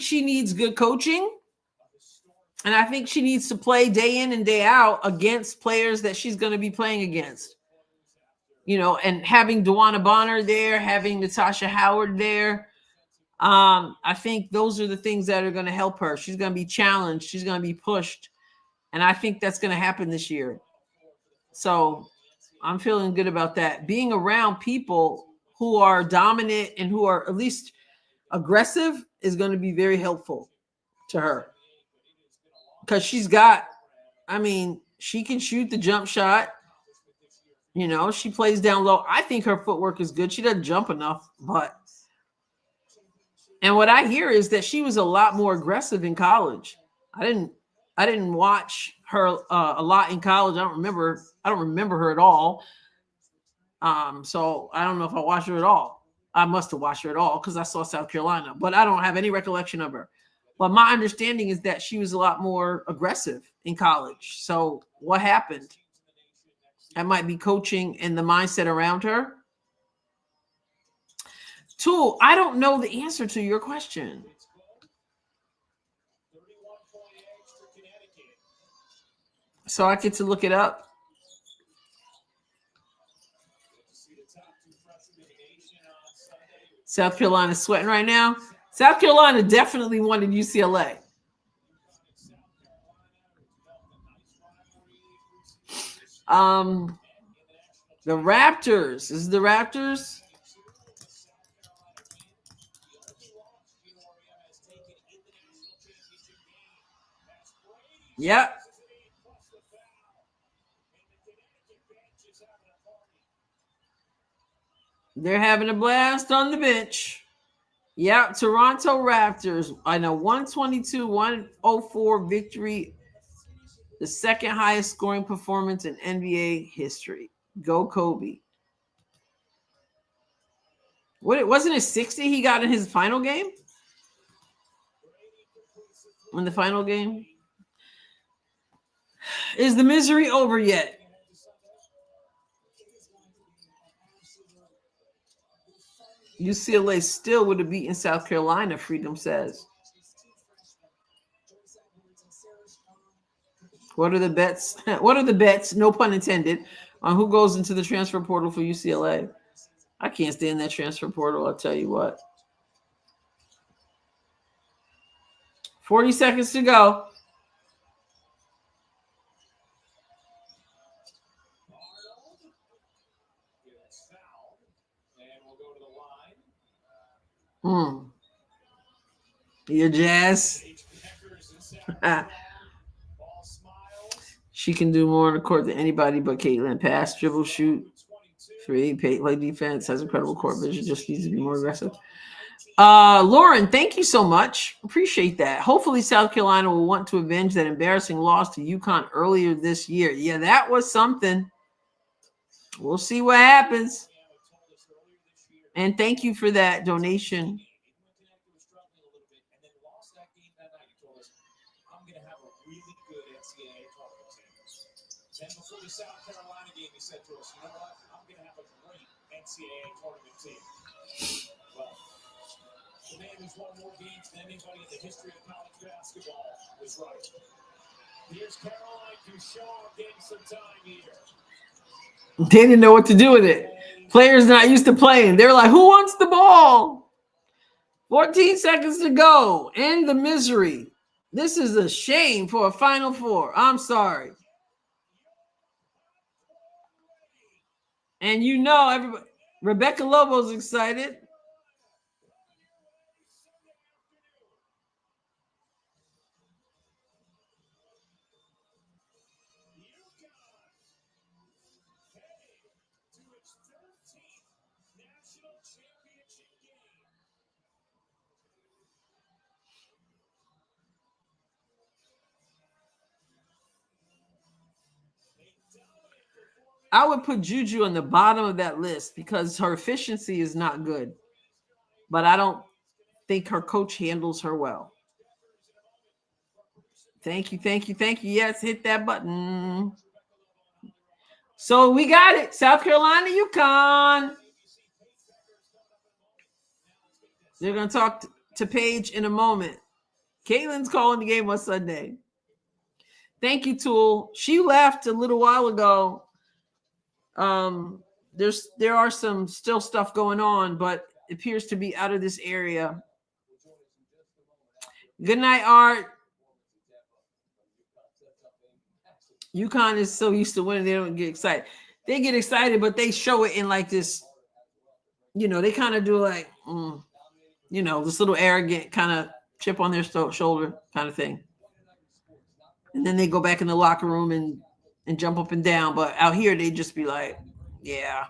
she needs good coaching. And I think she needs to play day in and day out against players that she's going to be playing against. You know, and having DeWanna Bonner there, having Natasha Howard there. I think those are the things that are going to help her. She's going to be challenged. She's going to be pushed. And I think that's going to happen this year. So I'm feeling good about that. Being around people who are dominant and who are at least aggressive is going to be very helpful to her. Because she can shoot the jump shot. You know, she plays down low. I think her footwork is good. She doesn't jump enough, and what I hear is that she was a lot more aggressive in college. I didn't watch her a lot in college. I don't remember her at all. So I don't know if I watched her at all. I must have watched her at all because I saw South Carolina, but I don't have any recollection of her. But my understanding is that she was a lot more aggressive in college. So what happened? That might be coaching and the mindset around her. Tool, I don't know the answer to your question. 31-point edge for Connecticut. So I get to look it up. To see the top two freshmen in the nation on Sunday. South Carolina's sweating right now. South Carolina definitely wanted UCLA. The Raptors. Is it the Raptors? Yep. They're having a blast on the bench. Yep, Toronto Raptors. I know 122-104 victory. The second highest scoring performance in NBA history. Go Kobe. Wasn't it 60 he got in his final game? In the final game? Is the misery over yet? UCLA still would have beaten South Carolina, Freedom says. What are the bets? What are the bets, no pun intended, on who goes into the transfer portal for UCLA? I can't stay in that transfer portal, I'll tell you what. 40 seconds to go. Your Jazz. She can do more on the court than anybody but Caitlin. Pass, dribble, shoot, three, play defense, has incredible court vision, just needs to be more aggressive. Lauren, thank you so much. Appreciate that. Hopefully South Carolina will want to avenge that embarrassing loss to UConn earlier this year. Yeah, that was something. We'll see what happens. And thank you for that donation. Then before the South Carolina game, he said to us, you know what? I'm going to have a great NCAA tournament team. Well, the man who's won more games than anybody in the history of college basketball was right. Here's Caroline Duchamp getting some time here. They didn't know what to do with it. Players not used to playing. They're like, who wants the ball? 14 seconds to go. End the misery. This is a shame for a Final Four. I'm sorry. And you know, everybody, Rebecca Lobo's excited. I would put Juju on the bottom of that list because her efficiency is not good. But I don't think her coach handles her well. Thank you, thank you, thank you. Yes, hit that button. So we got it. South Carolina, UConn. They're going to talk to Paige in a moment. Caitlin's calling the game on Sunday. Thank you, Tool. She left a little while ago. There are some still stuff going on, but it appears to be out of this area. Good night, Art. UConn is so used to winning, they don't get excited. They get excited, but they show it in like this, they kind of do like, this little arrogant kind of chip on their shoulder kind of thing. And then they go back in the locker room and jump up and down. But out here, they just be like, yeah.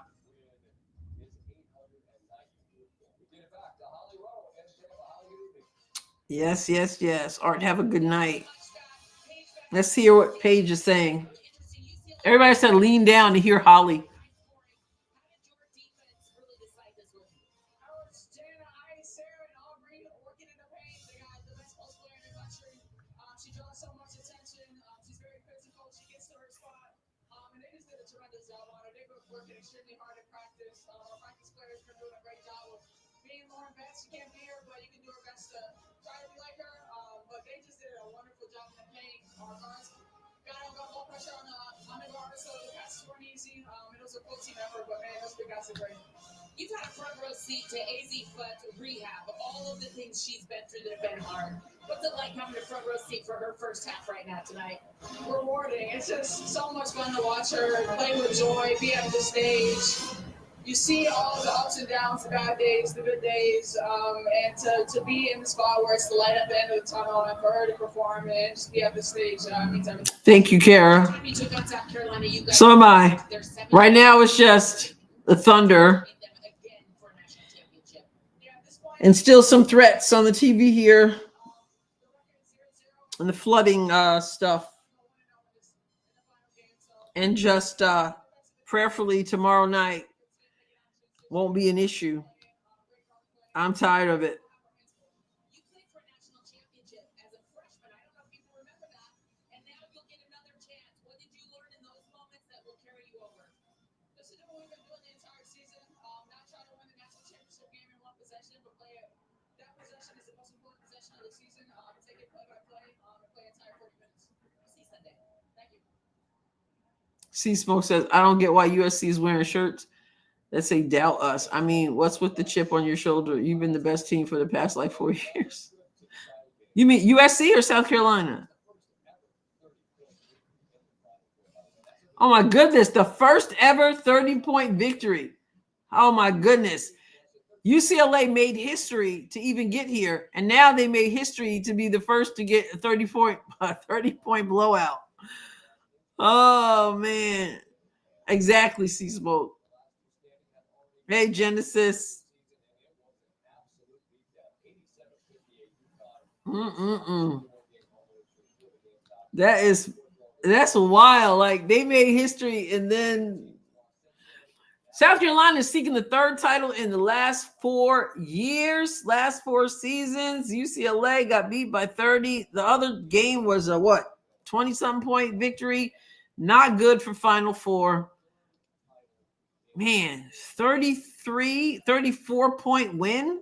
Yes, yes, yes. Art, have a good night. Let's hear what Paige is saying. Everybody said lean down to hear Holly. You've had a front row seat to AZ foot rehab, all of the things she's been through that have been hard. What's it like having a front row seat for her first half right now tonight? Rewarding. It's just so much fun to watch her play with joy, be at the stage. You see all the ups and downs, the bad days, the good days, and to be in the spot where it's the light at the end of the tunnel and for her to perform and just be at the stage means everything. Thank you, Kara. So am I. Right now, it's just the Thunder. And still some threats on the TV here. And the flooding stuff. And just prayerfully tomorrow night won't be an issue. I'm tired of it. C-Smoke says, I don't get why USC is wearing shirts that say doubt us. I mean, what's with the chip on your shoulder? You've been the best team for the past 4 years. You mean USC or South Carolina? Oh my goodness, the first ever 30-point victory. Oh my goodness. UCLA made history to even get here, and now they made history to be the first to get a 30-point blowout. Oh man. Exactly, C Smoke. Hey, Genesis. That's wild. Like, they made history, and then South Carolina is seeking the third title in the last 4 years, last 4 seasons. UCLA got beat by 30. The other game was a 20-something point victory. Not good for Final Four. Man, 34-point win.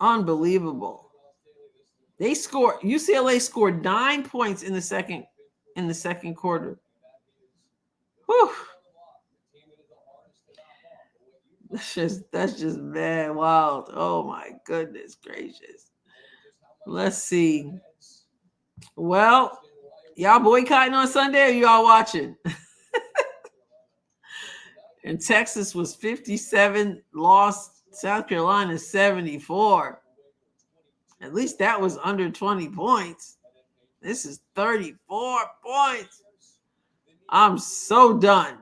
Unbelievable. UCLA scored 9 points in the second quarter. Whew. That's just mad wild. Oh my goodness gracious. Let's see. Well, y'all boycotting on Sunday, or y'all watching? And Texas was 57, lost. South Carolina 74. At least that was under 20 points. This is 34 points. I'm so done.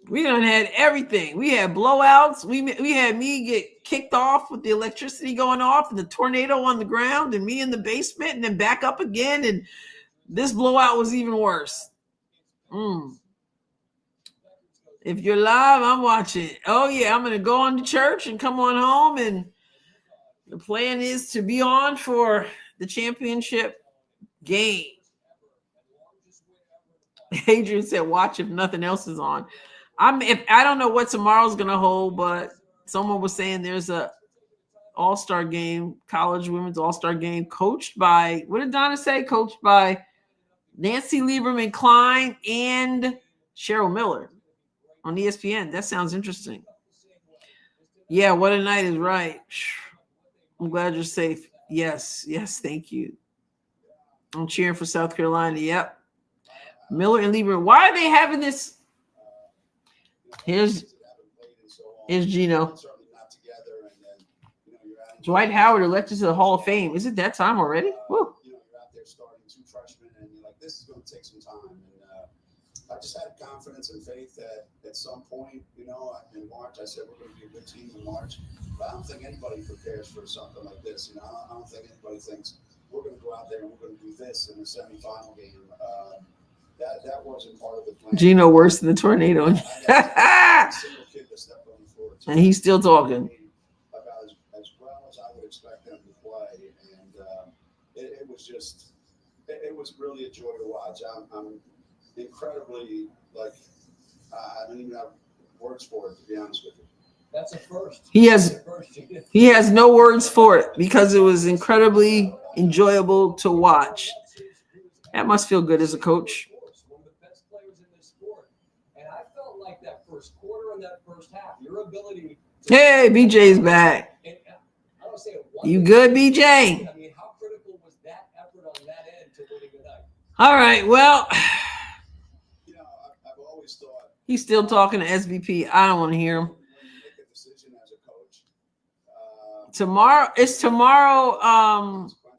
We done had everything. We had blowouts. We had me get kicked off with the electricity going off and the tornado on the ground, and me in the basement and then back up again. And this blowout was even worse. If you're live, I'm watching. Oh yeah, I'm going to go on to church and come on home. And the plan is to be on for the championship game. Adrienne said, watch if nothing else is on. I don't know what tomorrow's going to hold, but someone was saying there's a all-star game, college women's all-star game, coached by, what did Donna say? Coached by Nancy Lieberman-Klein and Cheryl Miller on ESPN. That sounds interesting. Yeah, what a night is right. I'm glad you're safe. Yes, thank you. I'm cheering for South Carolina. Yep. Miller and Lieberman. Why are they having this? Here's Gino. Dwight Howard elected to the Hall of Fame. Is it that time already? Woo. You're out there starting 2 freshmen, and you're like, this is going to take some time. And I just had confidence and faith that at some point, in March, I said we're going to be a good team in March. But I don't think anybody prepares for something like this. I don't think anybody thinks we're going to go out there and we're going to do this in the semifinal game. That wasn't part of the plan. Gino worse than the tornado. And he's still talking. About as well as I would expect them to play. And it was really a joy to watch. I'm incredibly, I don't even have words for it, to be honest with you. That's a first. He has no words for it because it was incredibly enjoyable to watch. That must feel good as a coach. One of the best players in this sport. And I felt like that first quarter and that first half, your ability to... Hey, BJ's back. And I don't say it you good, BJ? I mean, how critical was that effort on that end to winning the night? All right, well... I've always thought... He's still talking to SVP. I don't want to hear him. Make a decision as a coach. Tomorrow.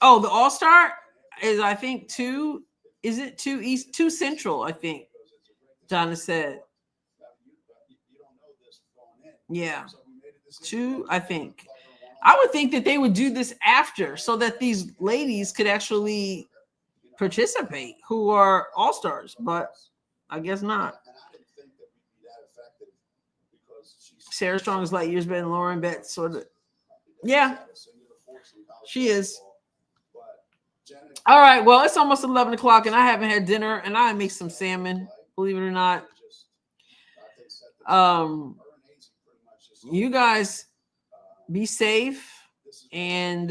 The All-Star is, I think, 2. Is it 2 East, 2 Central, I think. Donna said. Yeah. 2, I think. I would think that they would do this after so that these ladies could actually participate who are All-Stars, but I guess not. Sarah Strong is light years better than Lauren Betts, sort of. Yeah, she is. All right, well, it's almost 11 o'clock, and I haven't had dinner, and I make some salmon, believe it or not. You guys be safe, and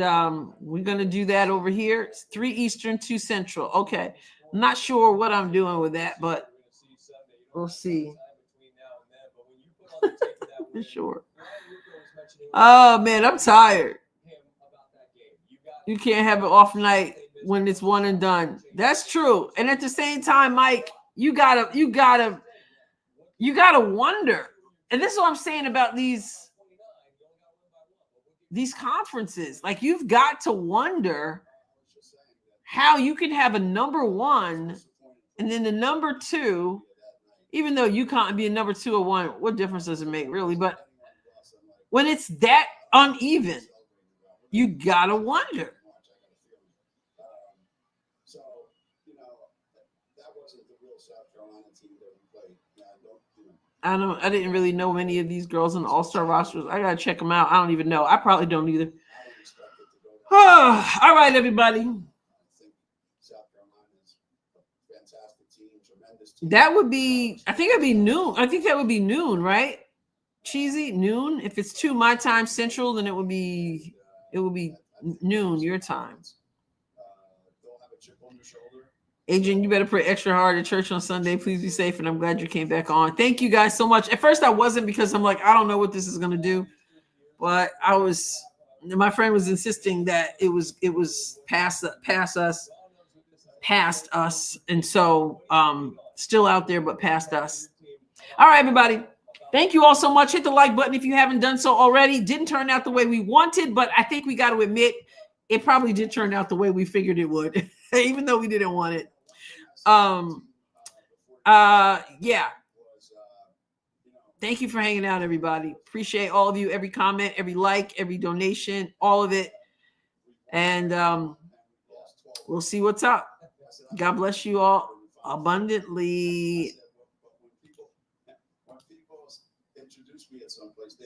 we're going to do that over here. It's 3 Eastern, 2 Central. Okay, I'm not sure what I'm doing with that, but we'll see. For sure. Oh, man, I'm tired. You can't have an off night when it's one and done. That's true. And at the same time, Mike, you gotta wonder. And this is what I'm saying about these conferences. Like, you've got to wonder how you can have a number one and then the number two, even though UConn be a number 2 or 1, what difference does it make, really? But when it's that uneven, you gotta wonder. So, you know, that wasn't the real South Carolina team that we played. I didn't really know many of these girls on the All-Star rosters. I gotta check them out. I don't even know. I probably don't either. All right, everybody. That would be, I think it'd be noon. I think that would be noon, right? Cheesy, noon. If it's 2 my time central, then it would be noon your time. Adrienne, you better pray extra hard at church on Sunday. Please be safe, and I'm glad you came back on. Thank you guys so much. At first, I wasn't, because I'm like, I don't know what this is going to do, but my friend was insisting that it was past us, and so still out there, but past us. All right, everybody. Thank you all so much. Hit the like button if you haven't done so already. Didn't turn out the way we wanted, but I think we got to admit it probably did turn out the way we figured it would, even though we didn't want it. Yeah. Thank you for hanging out, everybody. Appreciate all of you, every comment, every like, every donation, all of it. And we'll see what's up. God bless you all abundantly. When people introduce me at some place,